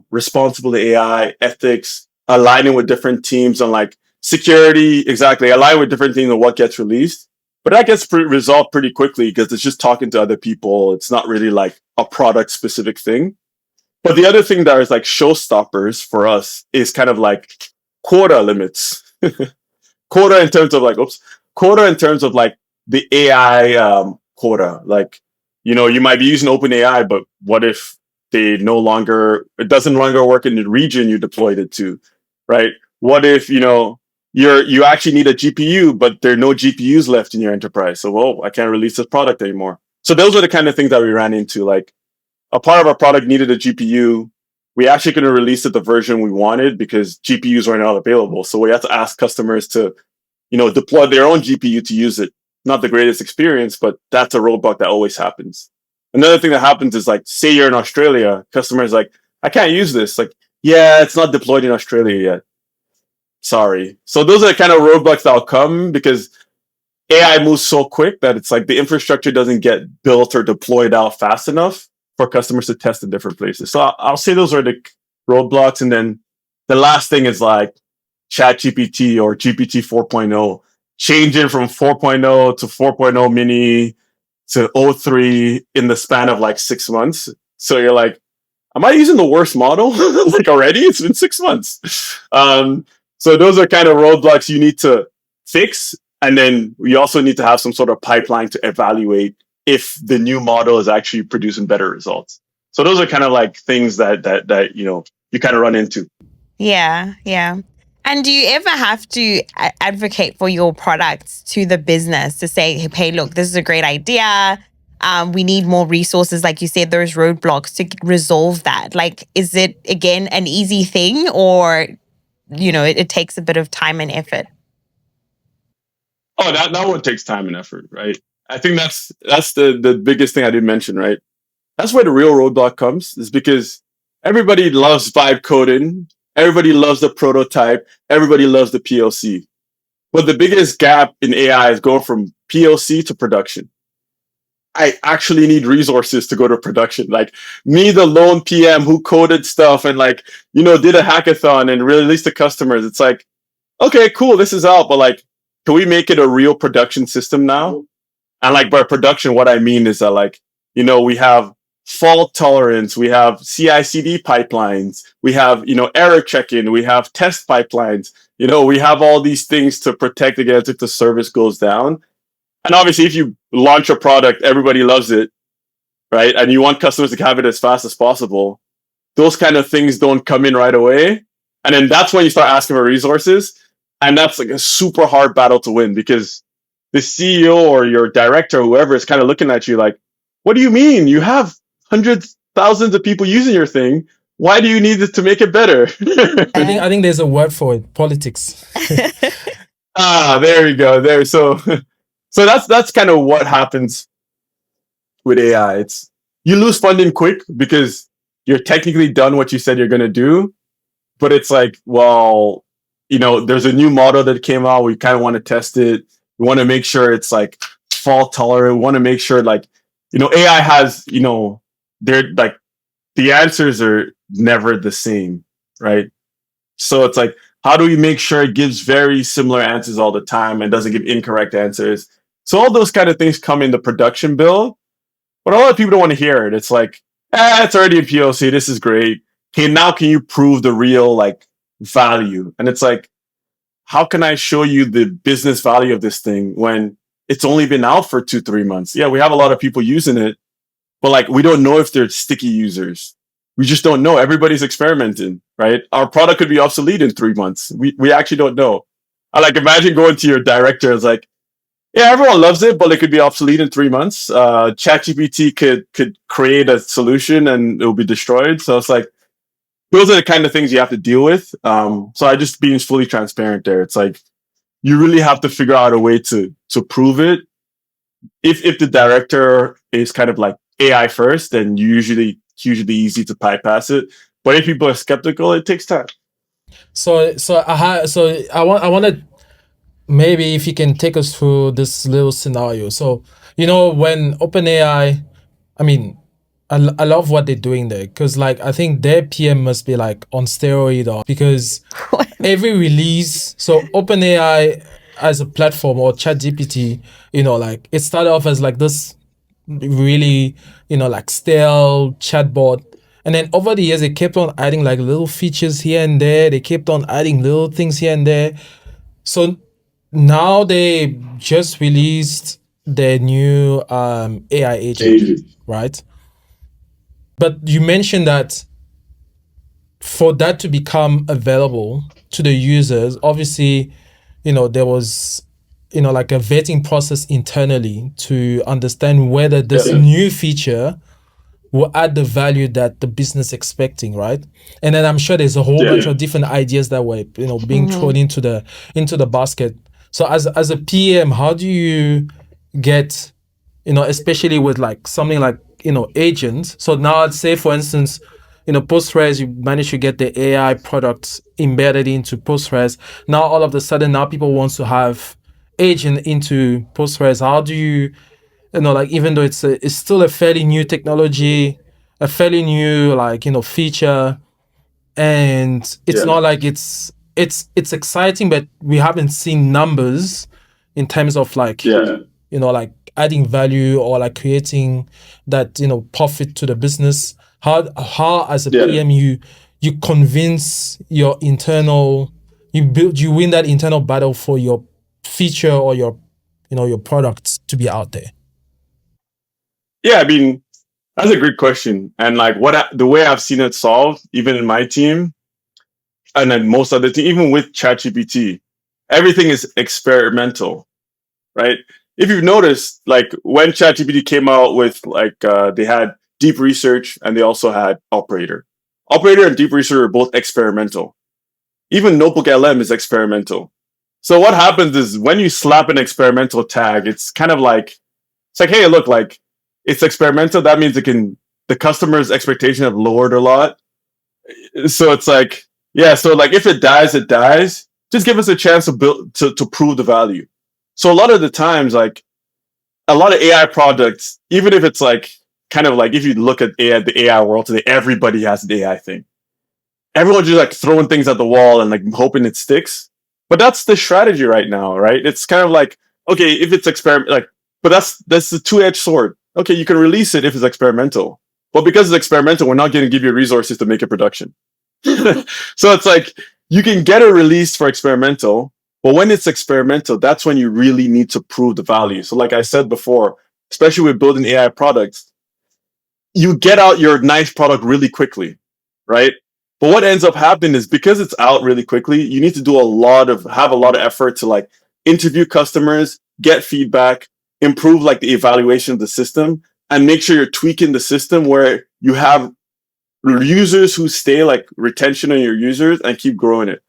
responsible AI, ethics, aligning with different teams on like security, exactly, align with different teams on what gets released. But that gets resolved pretty quickly because it's just talking to other people. It's not really like a product specific thing. But the other thing that is like showstoppers for us is kind of like quota limits. Quota in terms of like the AI quota. Like, you might be using OpenAI, but what if it doesn't longer work in the region you deployed it to, right? What if, you actually need a GPU, but there are no GPUs left in your enterprise. So, well, I can't release this product anymore. So those are the kind of things that we ran into. Like a part of our product needed a GPU. We actually couldn't release it the version we wanted because GPUs were not available. So we had to ask customers to, deploy their own GPU to use it. Not the greatest experience, but that's a roadblock that always happens. Another thing that happens is like, say you're in Australia, customers like, I can't use this. Like, yeah, it's not deployed in Australia yet. Sorry. So those are the kind of roadblocks that'll come because AI moves so quick that it's like the infrastructure doesn't get built or deployed out fast enough for customers to test in different places. So I'll say those are the roadblocks. And then the last thing is like ChatGPT or GPT 4.0, changing from 4.0 to 4.0 mini to O3 in the span of like 6 months. So you're like, am I using the worst model? Like already? It's been 6 months. So those are kind of roadblocks you need to fix. And then we also need to have some sort of pipeline to evaluate if the new model is actually producing better results. So those are kind of like things that you kind of run into. Yeah, yeah. And do you ever have to advocate for your products to the business to say, hey, look, this is a great idea. We need more resources, like you said, those roadblocks to resolve that. Like, is it, again, an easy thing or, it takes a bit of time and effort? Oh, that one takes time and effort, right? I think that's the biggest thing I didn't mention, right? That's where the real roadblock comes, is because everybody loves vibe coding, everybody loves the prototype, everybody loves the POC. But the biggest gap in AI is going from POC to production. I actually need resources to go to production. Like me, the lone PM who coded stuff and did a hackathon and released to customers. It's like, okay, cool, this is out, but like, can we make it a real production system now? And like by production, what I mean is that we have fault tolerance, we have CI/CD pipelines, we have error checking, we have test pipelines. We have all these things to protect against if the service goes down. And obviously, if you launch a product, everybody loves it, right? And you want customers to have it as fast as possible. Those kind of things don't come in right away. And then that's when you start asking for resources. And that's like a super hard battle to win because the CEO or your director, or whoever, is kind of looking at you like, what do you mean? You have hundreds, thousands of people using your thing. Why do you need it to make it better? I think there's a word for it, politics. There we go. So that's kind of what happens with AI. It's you lose funding quick because you're technically done what you said you're going to do, but it's like, well, there's a new model that came out. We kind of want to test it. We want to make sure it's like fault tolerant. We want to make sure AI has, they're like the answers are never the same, right? So it's like, how do we make sure it gives very similar answers all the time and doesn't give incorrect answers? So all those kind of things come in the production build, but a lot of people don't want to hear it. It's like, it's already in POC. This is great. Okay, now can you prove the real value? And it's like, how can I show you the business value of this thing when it's only been out for 2-3 months? Yeah, we have a lot of people using it, but we don't know if they're sticky users. We just don't know. Everybody's experimenting, right? Our product could be obsolete in 3 months. We actually don't know. I imagine going to your director. It's like, yeah, everyone loves it, but it could be obsolete in 3 months. ChatGPT could create a solution and it will be destroyed. So it's like, those are the kind of things you have to deal with. So I just being fully transparent there. It's like, you really have to figure out a way to prove it. If the director is kind of like AI first, then usually easy to bypass it. But if people are skeptical, it takes time. So I wanted maybe if you can take us through this little scenario. So when OpenAI, I mean, I love what they're doing there because I think their PM must be on steroid because every release. So OpenAI as a platform or ChatGPT, it started off as this really stale chatbot, and then over the years they kept on adding little features here and there. They kept on adding little things here and there. So now they just released their new AI agent, right? But you mentioned that for that to become available to the users, obviously there was, like a vetting process internally to understand whether this new feature will add the value that the business expecting, right? And then I'm sure there's a whole bunch of different ideas that were, being thrown into the basket. So as a PM, how do you get, especially with like something like, agents. So now I'd say, for instance, Postgres, you manage to get the AI products embedded into Postgres. Now all of a sudden, now people want to have agent into Postgres. How do you, like, even though it's still a fairly new technology, a fairly new, like, feature, and it's not like it's exciting, but we haven't seen numbers in terms of like, like adding value or like creating that, profit to the business. How as a PM you convince your internal, you win that internal battle for your feature or your, your products to be out there. Yeah, I mean, that's a great question. And like the way I've seen it solved, even in my team, and then most other team, even with ChatGPT, everything is experimental, right? If you've noticed, like when ChatGPT came out with like they had deep research and they also had operator. Operator and deep research are both experimental. Even Notebook LM is experimental. So what happens is when you slap an experimental tag, it's kind of like, it's like, hey, look, like it's experimental. That means the customer's expectation have lowered a lot. So it's like, yeah, so like if it dies, it dies. Just give us a chance to build to prove the value. So a lot of the times, like a lot of AI products, even if it's like kind of like if you look at AI, the AI world today, everybody has an AI thing. Everyone's just like throwing things at the wall and like hoping it sticks. But that's the strategy right now, right? It's kind of like, okay, if it's but that's the two-edged sword. Okay, you can release it if it's experimental. But because it's experimental, we're not going to give you resources to make it production. So it's like you can get it released for experimental, but when it's experimental, that's when you really need to prove the value. So like I said before, especially with building AI products, you get out your nice product really quickly, right? But what ends up happening is because it's out really quickly, you need to have a lot of effort to like interview customers, get feedback, improve like the evaluation of the system, and make sure you're tweaking the system where you have users who stay, like retention on your users, and keep growing it.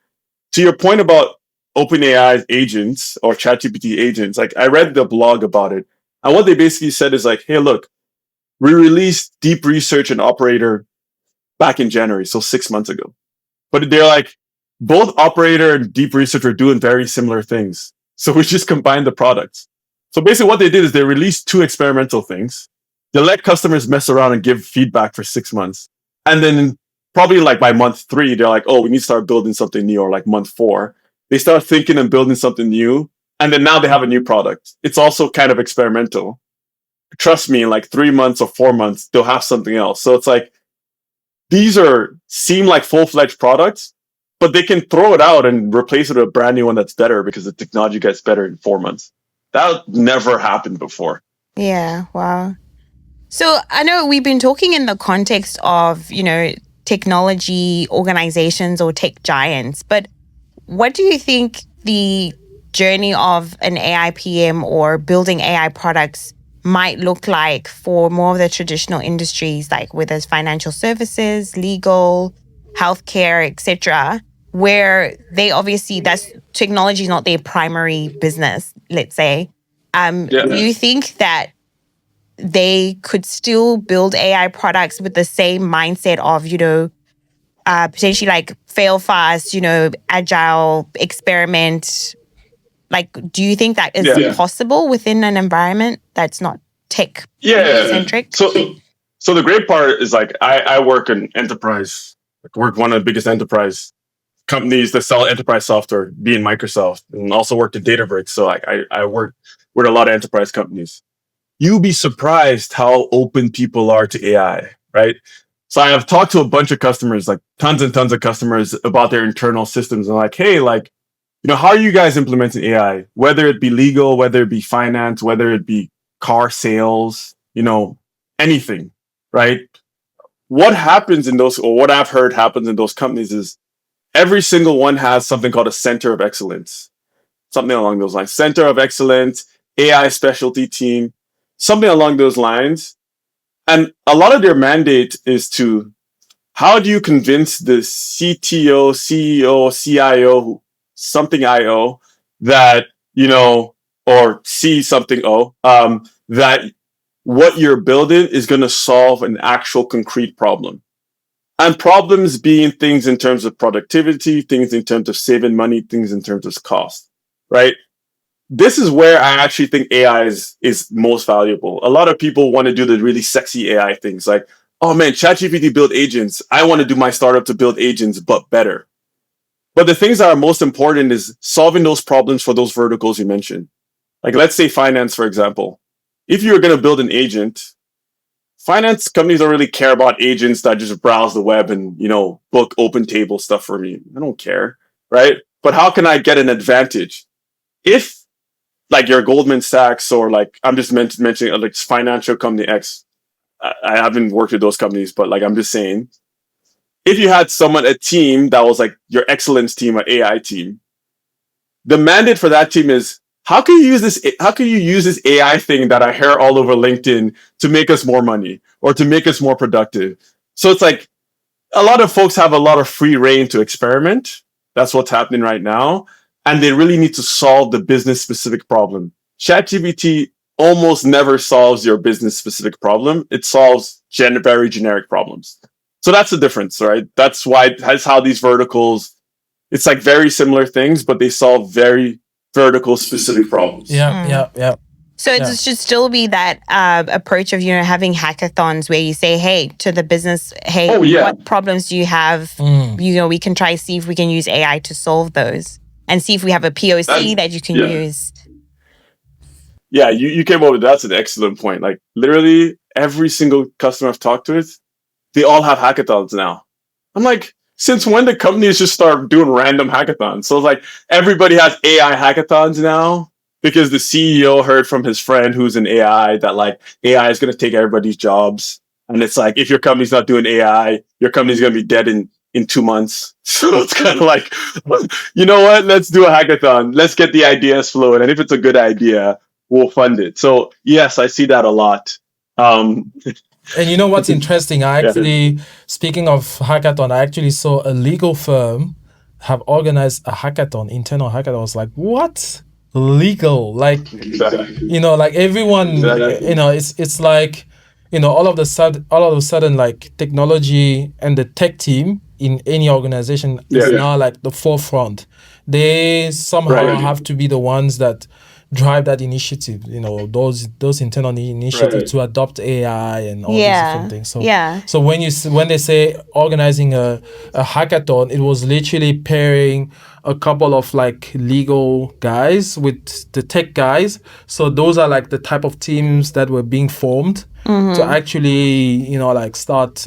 To your point about OpenAI agents or ChatGPT agents, like I read the blog about it, and what they basically said is like, hey, look, we released deep research and operator back in January, so 6 months ago. But they're like, both operator and deep research are doing very similar things. So we just combined the products. So basically what they did is they released two experimental things. They let customers mess around and give feedback for 6 months. And then probably like by month 3, they're like, oh, we need to start building something new, or like month 4. They start thinking and building something new. And then now they have a new product. It's also kind of experimental. Trust me, in like 3 months or 4 months, they'll have something else. So it's like, these seem like full-fledged products, but they can throw it out and replace it with a brand new one that's better because the technology gets better in 4 months. That never happened before. Yeah, wow. So I know we've been talking in the context of, technology organizations or tech giants, but what do you think the journey of an AI PM or building AI products might look like for more of the traditional industries, like whether it's financial services, legal, healthcare, etc., where they obviously, that's technology is not their primary business, let's say. Do you think that they could still build AI products with the same mindset of, potentially like fail fast, agile, experiment? Like, do you think that is possible within an environment that's not tech centric? So the great part is like I work in enterprise, work one of the biggest enterprise companies that sell enterprise software, being Microsoft, and also worked at Databricks. So like I work with a lot of enterprise companies. You'd be surprised how open people are to AI, right? So I have talked to a bunch of customers, like tons and tons of customers, about their internal systems. And like, hey, like, how are you guys implementing AI? Whether it be legal, whether it be finance, whether it be car sales, anything, right? What happens in those, or what I've heard happens in those companies is every single one has something called a center of excellence. something along those lines. Center of Excellence, AI specialty team, something along those lines. And a lot of their mandate is to, how do you convince the CTO, CEO, CIO, something IO that, or C something O, that what you're building is going to solve an actual concrete problem. And problems being things in terms of productivity, things in terms of saving money, things in terms of cost, right? This is where I actually think AI is most valuable. A lot of people want to do the really sexy AI things like, oh man, ChatGPT build agents. I want to do my startup to build agents, but better. But the things that are most important is solving those problems for those verticals you mentioned. Like, let's say finance, for example. If you're going to build an agent, finance companies don't really care about agents that just browse the web and, book open table stuff for me. I don't care, right? But how can I get an advantage? If like your Goldman Sachs or like I'm just mentioning like financial company X, I haven't worked with those companies, but like I'm just saying, if you had a team that was like your excellence team, an AI team, the mandate for that team is, how can you use this AI thing that I hear all over LinkedIn to make us more money or to make us more productive? So it's like a lot of folks have a lot of free reign to experiment. That's what's happening right now. And they really need to solve the business specific problem. ChatGPT almost never solves your business specific problem. It solves very generic problems. So that's the difference, right? That's how these verticals, it's like very similar things, but they solve very vertical specific problems. Yeah. So it should still be that approach of, having hackathons where you say, hey, to the business, hey, what problems do you have? We can try see if we can use AI to solve those and see if we have a POC that you can use. Yeah, you came up with that's an excellent point. Like literally every single customer I've talked with, they all have hackathons now. I'm like, since when did companies just start doing random hackathons? So it's like everybody has AI hackathons now because the CEO heard from his friend who's in AI that like AI is going to take everybody's jobs. And it's like, if your company's not doing AI, your company's going to be dead in 2 months. So it's kind of like, you know what? Let's do a hackathon. Let's get the ideas flowing. And if it's a good idea, we'll fund it. So yes, I see that a lot. And you know what's interesting? Speaking of hackathon, I actually saw a legal firm have organized a hackathon, internal hackathon. I was like, what? Legal? Like, like everyone, it's like, all of a sudden, like technology and the tech team in any organization is now like the forefront. They somehow have to be the ones that drive that initiative, those internal initiatives to adopt AI and all these different things. So when they say organizing a hackathon, it was literally pairing a couple of like legal guys with the tech guys. So those are like the type of teams that were being formed to actually, start,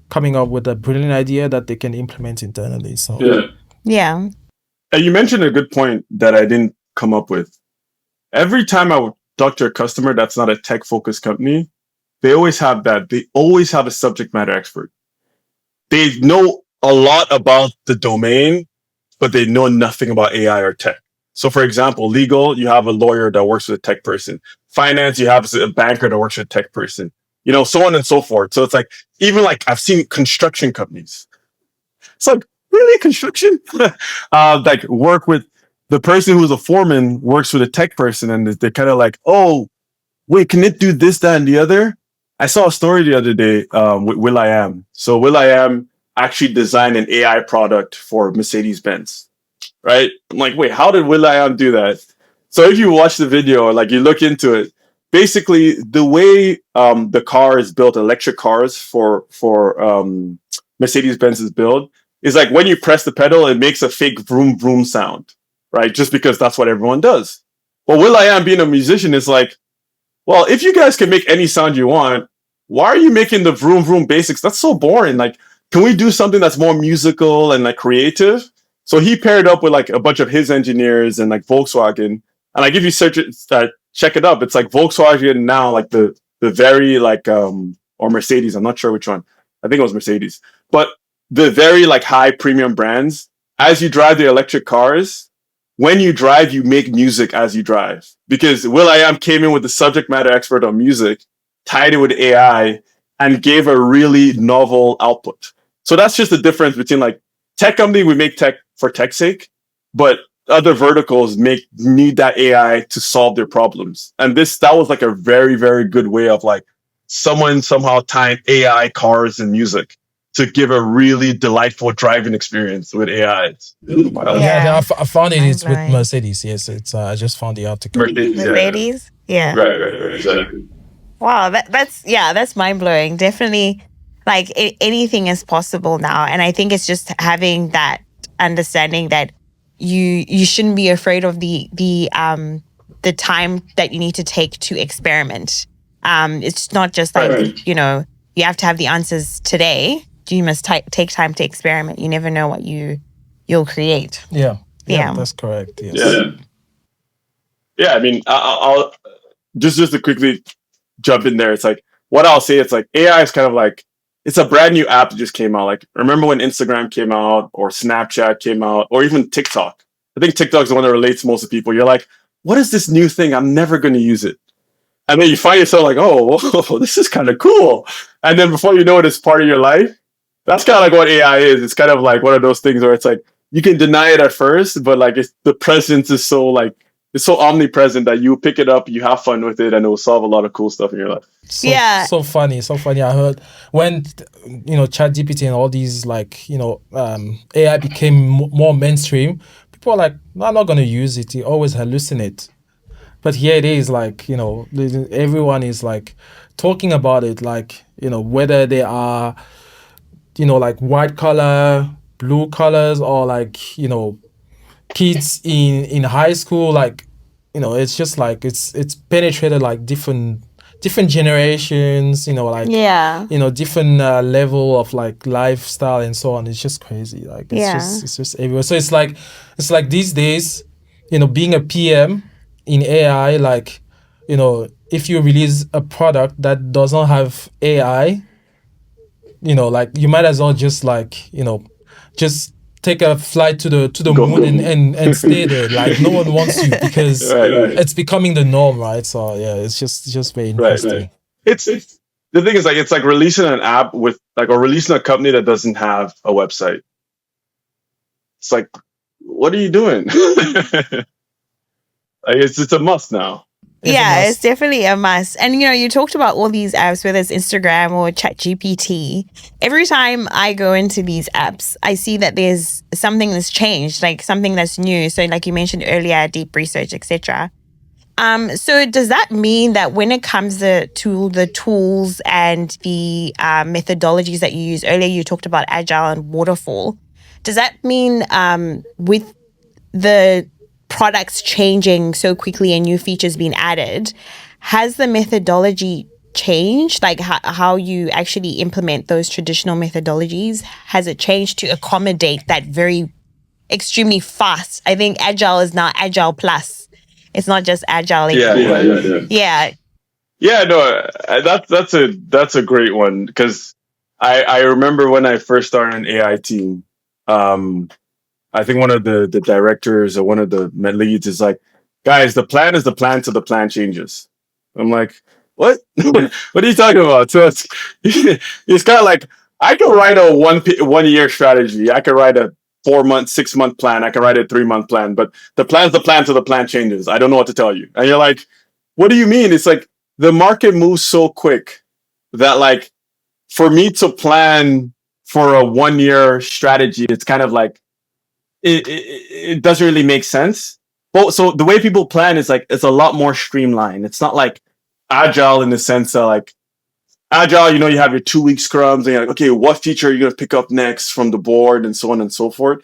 coming up with a brilliant idea that they can implement internally. So yeah. You mentioned a good point that I didn't come up with. Every time I would talk to a customer that's not a tech focused company, they always have that. They always have a subject matter expert. They know a lot about the domain, but they know nothing about AI or tech. So for example, legal, you have a lawyer that works with a tech person. Finance, you have a banker that works with a tech person. So on and so forth. So it's like, even like I've seen construction companies. It's like, really, construction? Like work with the person who's a foreman works with a tech person, and they're kind of like, oh, wait, can it do this, that, and the other? I saw a story the other day with will.i.am. So will.i.am actually designed an AI product for Mercedes-Benz, right? I'm like, wait, how did will.i.am do that? So if you watch the video or like you look into it, basically the way the car is built, electric cars for Mercedes-Benz is built, is like when you press the pedal, it makes a fake vroom vroom sound, right? Just because that's what everyone does. Well, will.i.am being a musician is like, well, if you guys can make any sound you want, why are you making the vroom vroom basics? That's so boring. Like, can we do something that's more musical and like creative? So he paired up with like a bunch of his engineers and like Volkswagen. And like if you search it, check it up, it's like Volkswagen now, like the very like or Mercedes, I'm not sure which one. I think it was Mercedes. But the very like high premium brands, as you drive the electric cars, when you drive, you make music as you drive. Because will.i.am came in with the subject matter expert on music, tied it with AI, and gave a really novel output. So that's just the difference between like tech company, we make tech for tech's sake, but other verticals need that AI to solve their problems. And that was like a very, very good way of like someone somehow tying AI, cars, and music to give a really delightful driving experience with AI. Yeah, I found it. It's with Mind-blowing. Mercedes. Yes, it's. I just found the article. Mercedes? Yeah. Right, exactly. Wow, that's mind blowing. Definitely, like anything is possible now, and I think it's just having that understanding that you shouldn't be afraid of the time that you need to take to experiment. It's not just like you have to have the answers today. You must take time to experiment. You never know what you'll create. Yeah, that's correct. Yes. Yeah. I mean, I'll just to quickly jump in there. It's like what I'll say. It's like AI is kind of like it's a brand new app that just came out. Like remember when Instagram came out, or Snapchat came out, or even TikTok. I think TikTok is the one that relates to most of people. You're like, what is this new thing? I'm never going to use it. And then you find yourself like, oh, whoa, this is kind of cool. And then before you know it, it's part of your life. That's kind of like what AI is. It's kind of like one of those things where it's like you can deny it at first, but like the presence is so like it's so omnipresent that you pick it up, you have fun with it, and it will solve a lot of cool stuff in your life. So funny. I heard when ChatGPT and all these like AI became more mainstream. People are like, no, I'm not going to use it. You always hallucinate. But here it is, like everyone is like talking about it, like whether they are like white collar, blue collars, or like kids in high school, like it's just like it's penetrated like different generations, different level of like lifestyle and so on. It's just crazy, like it's just everywhere. So it's like these days, being a PM in AI, like if you release a product that doesn't have AI, like you might as well just like just take a flight to the moon and stay there. Like no one wants you because it's becoming the norm, right? So yeah, it's just very interesting. Right. It's the thing is like it's like releasing an app with like or releasing a company that doesn't have a website. It's like, what are you doing? Like it's a must now. It's definitely a must. And you talked about all these apps, whether it's Instagram or ChatGPT. Every time I go into these apps, I see that there's something that's changed, like something that's new. So like you mentioned earlier, deep research, etc. So does that mean that when it comes to the tools and the methodologies that you use, earlier you talked about agile and waterfall, does that mean with the products changing so quickly and new features being added, has the methodology changed? Like how you actually implement those traditional methodologies, has it changed to accommodate that very extremely fast? I think agile is now agile plus. It's not just agile anymore. Yeah. No, that's a great one because I remember when I first started an AI team. I think one of the directors or one of the leads is like, guys, the plan is the plan till the plan changes. I'm like, what? What are you talking about? So it's kind of like I can write a 1 year strategy. I can write a 4 month, 6 month plan. I can write a 3 month plan, but the plan's the plan till the plan changes. I don't know what to tell you. And you're like, what do you mean? It's like the market moves so quick that like for me to plan for a 1 year strategy, it's kind of like, it doesn't really make sense. But so the way people plan is like it's a lot more streamlined. It's not like agile in the sense that like agile, you have your 2 week scrums and you're like, okay, what feature are you going to pick up next from the board and so on and so forth.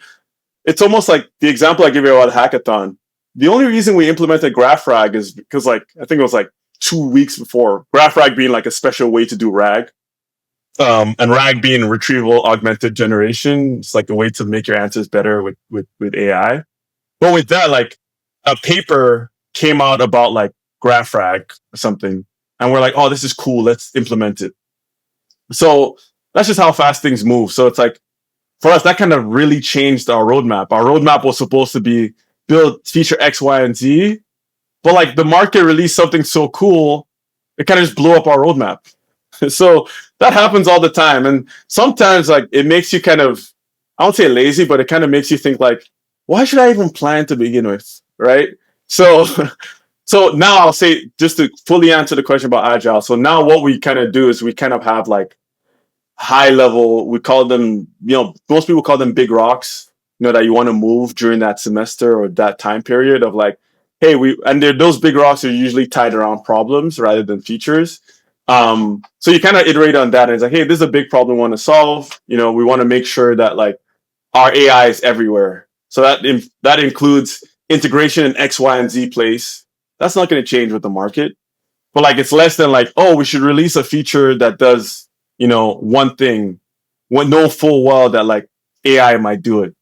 It's almost like the example I give you about hackathon. The only reason we implemented GraphRag is because like I think it was like 2 weeks before, GraphRag being like a special way to do RAG. And RAG being retrieval augmented generation, it's like a way to make your answers better with AI. But with that, like a paper came out about like GraphRag or something, and we're like, oh, this is cool, let's implement it. So that's just how fast things move. So it's like for us, that kind of really changed our roadmap. Our roadmap was supposed to be build feature X, Y, and Z. But like the market released something so cool, it kind of just blew up our roadmap. So that happens all the time. And sometimes like it makes you kind of, I won't say lazy, but it kind of makes you think like, why should I even plan to begin with? Right. So so now I'll say, just to fully answer the question about agile. So now what we kind of do is we kind of have like high level, we call them, most people call them big rocks, that you want to move during that semester or that time period of like, hey, those big rocks are usually tied around problems rather than features. So you kind of iterate on that and it's like, hey, this is a big problem we want to solve. We want to make sure that like our AI is everywhere. So that includes integration in X, Y, and Z place. That's not going to change with the market. But like it's less than like, oh, we should release a feature that does, one thing, when know full well that like AI might do it.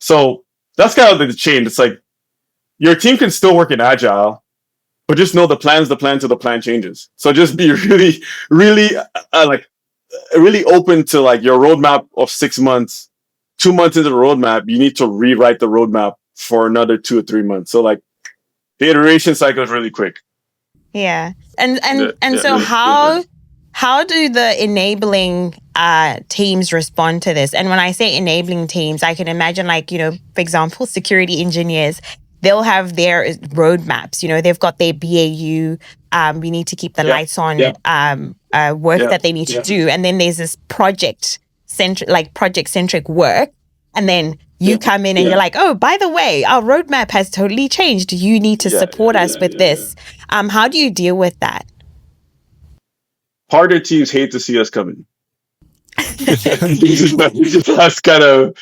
So that's kind of the change. It's like your team can still work in agile, but just know the plan till the plan changes. So just be really, really really open to like your roadmap of 6 months. 2 months into the roadmap, you need to rewrite the roadmap for another 2 or 3 months. So like the iteration cycle is really quick. Yeah. So how do the enabling teams respond to this? And when I say enabling teams, I can imagine like, for example, security engineers, they'll have their roadmaps. They've got their BAU. We need to keep the lights on work that they need to do. And then there's this project-centric work. And then you come in and you're like, oh, by the way, our roadmap has totally changed. You need to support us with this. How do you deal with that? Harder teams hate to see us coming. That's kind of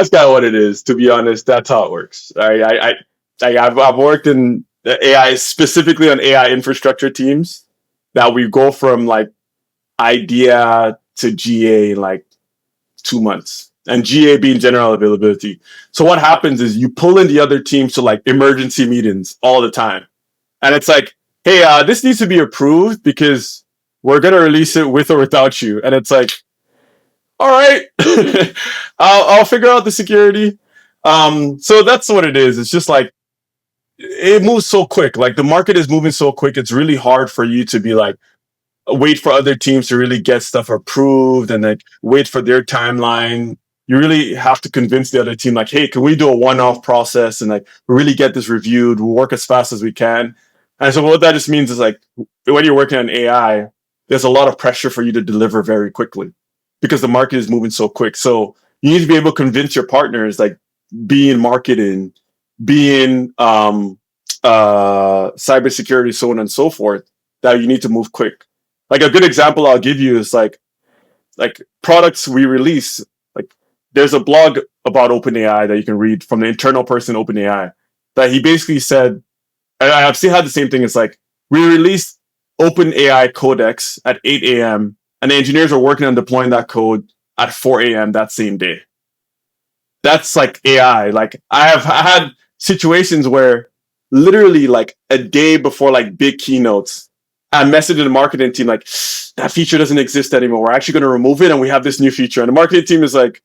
what it is. To be honest, that's how it works. I've worked in AI, specifically on AI infrastructure teams, that we go from like idea to GA in like 2 months, and GA being general availability. So what happens is you pull in the other teams to like emergency meetings all the time, and it's like, hey, this needs to be approved because we're gonna release it with or without you, and it's like, all right, I'll figure out the security. So that's what it is. It's just like it moves so quick. Like the market is moving so quick. It's really hard for you to be like, wait for other teams to really get stuff approved and like wait for their timeline. You really have to convince the other team like, hey, can we do a one-off process and like really get this reviewed? We'll work as fast as we can. And so what that just means is like when you're working on AI, there's a lot of pressure for you to deliver very quickly because the market is moving so quick. So you need to be able to convince your partners, like be in marketing, be in cybersecurity, so on and so forth, that you need to move quick. Like a good example I'll give you is like products we release. Like there's a blog about OpenAI that you can read from the internal person OpenAI that he basically said, and I've had the same thing. It's like we released OpenAI Codex at 8 a.m. and the engineers are working on deploying that code at 4 a.m. that same day. That's like AI. Like I had situations where literally like a day before like big keynotes, I messaged the marketing team like, that feature doesn't exist anymore. We're actually going to remove it and we have this new feature. And the marketing team is like,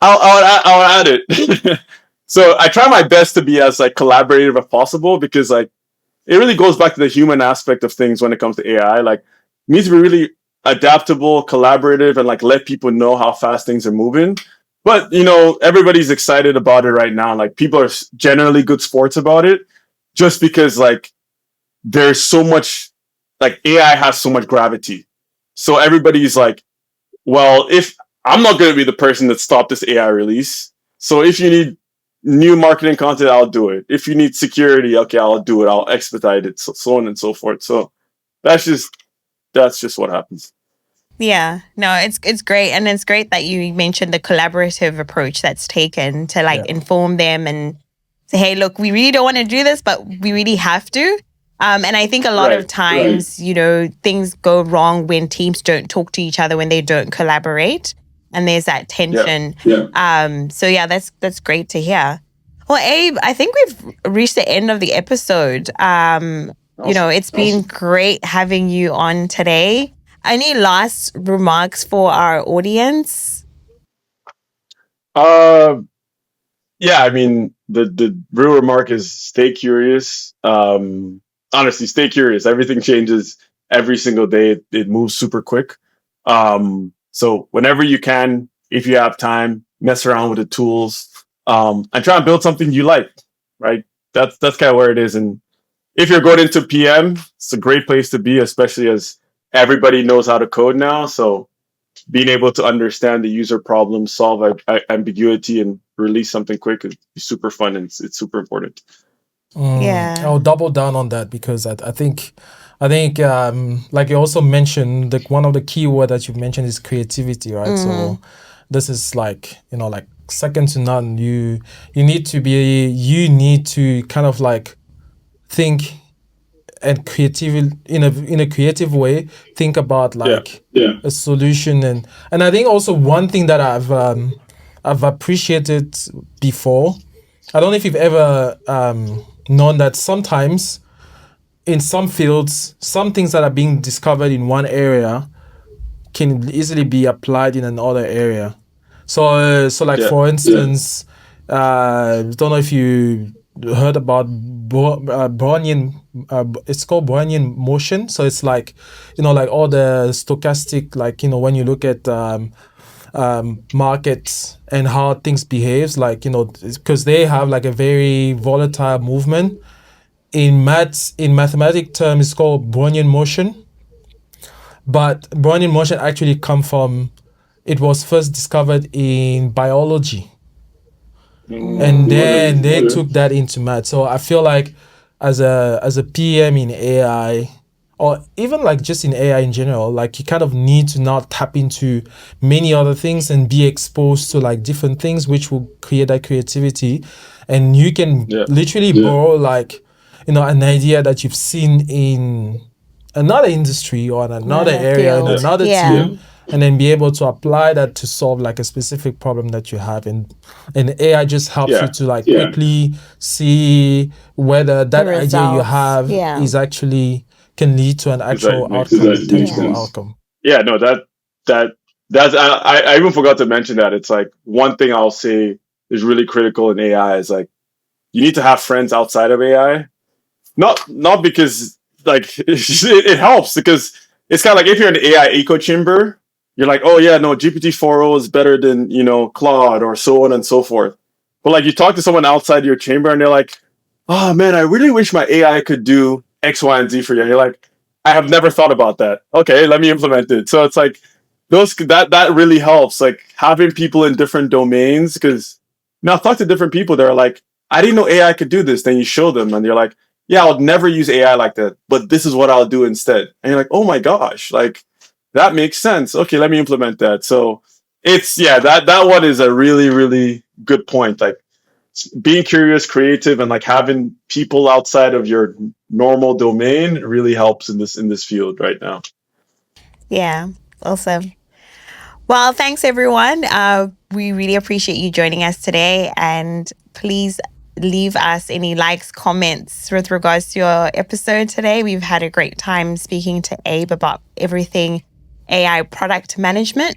I'll add it. So I try my best to be as like collaborative as possible because like it really goes back to the human aspect of things when it comes to AI. Like it needs to be really adaptable, collaborative, and like let people know how fast things are moving. But everybody's excited about it right now. Like people are generally good sports about it, just because like there's so much, like AI has so much gravity. So everybody's like, well, if I'm not going to be the person that stopped this AI release, so if you need new marketing content, I'll do it. If you need security, okay, I'll do it. I'll expedite it, so on and so forth. So that's just what happens. Yeah, no, it's great. And it's great that you mentioned the collaborative approach that's taken to like inform them and say, hey, look, we really don't want to do this, but we really have to. And I think a lot of times, things go wrong when teams don't talk to each other, when they don't collaborate, and there's that tension. So yeah, that's great to hear. Well, Abe, I think we've reached the end of the episode. It's been great having you on today. Any last remarks for our audience? Yeah, I mean, the real remark is stay curious. Honestly, stay curious. Everything changes every single day. It moves super quick. So whenever you can, if you have time, mess around with the tools, and try and build something you like. Right. That's kind of where it is. And if you're going into PM, it's a great place to be, especially as everybody knows how to code now. So being able to understand the user problem, solve ambiguity, and release something quick is super fun, and it's super important. I'll double down on that because I think like you also mentioned, one of the key word that you mentioned is creativity, right? So this is like, like second to none. You need to kind of like think and in a creative way, think about like a solution. And I think also one thing that I've appreciated before, I don't know if you've ever known that sometimes in some fields, some things that are being discovered in one area can easily be applied in another area. So like for instance, don't know if you heard about Brownian. It's called Brownian motion. So it's like, like all the stochastic, like, when you look at markets and how things behaves, like, because they have like a very volatile movement. In mathematic terms, it's called Brownian motion. But Brownian motion actually it was first discovered in biology. And then they took that into math. So I feel like as a PM in AI, or even like just in AI in general, like you kind of need to now tap into many other things and be exposed to like different things, which will create that creativity. And you can literally borrow like, an idea that you've seen in another industry or in another area, in another team, and then be able to apply that to solve like a specific problem that you have. And AI just helps you to like quickly see whether that idea you have is actually can lead to an actual outcome, tangible outcome. Yeah, no, that's I even forgot to mention that. It's like one thing I'll say is really critical in AI is like you need to have friends outside of AI. Not because like it helps, because it's kind of like if you're in the AI echo chamber, you're like, oh yeah, no, GPT-4o is better than Claude or so on and so forth. But like you talk to someone outside your chamber and they're like, oh man, I really wish my AI could do X, Y, and Z for you. And you're like, I have never thought about that. Okay, let me implement it. So it's like that really helps, like having people in different domains, because now I've talked to different people that are like, I didn't know AI could do this. Then you show them and you're like, yeah, I'll never use AI like that, but this is what I'll do instead. And you're like, oh my gosh, like that makes sense. Okay, let me implement that. So it's that one is a really, really good point. Like being curious, creative, and like having people outside of your normal domain really helps in this field right now. Yeah, awesome. Well, thanks everyone. We really appreciate you joining us today, and please leave us any likes, comments with regards to your episode today. We've had a great time speaking to Abe about everything AI product management.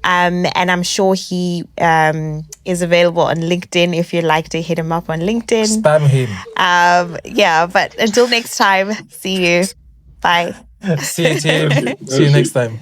And I'm sure he is available on LinkedIn if you'd like to hit him up on LinkedIn. Spam him. But until next time, see you. Bye. See you, team. See you next time.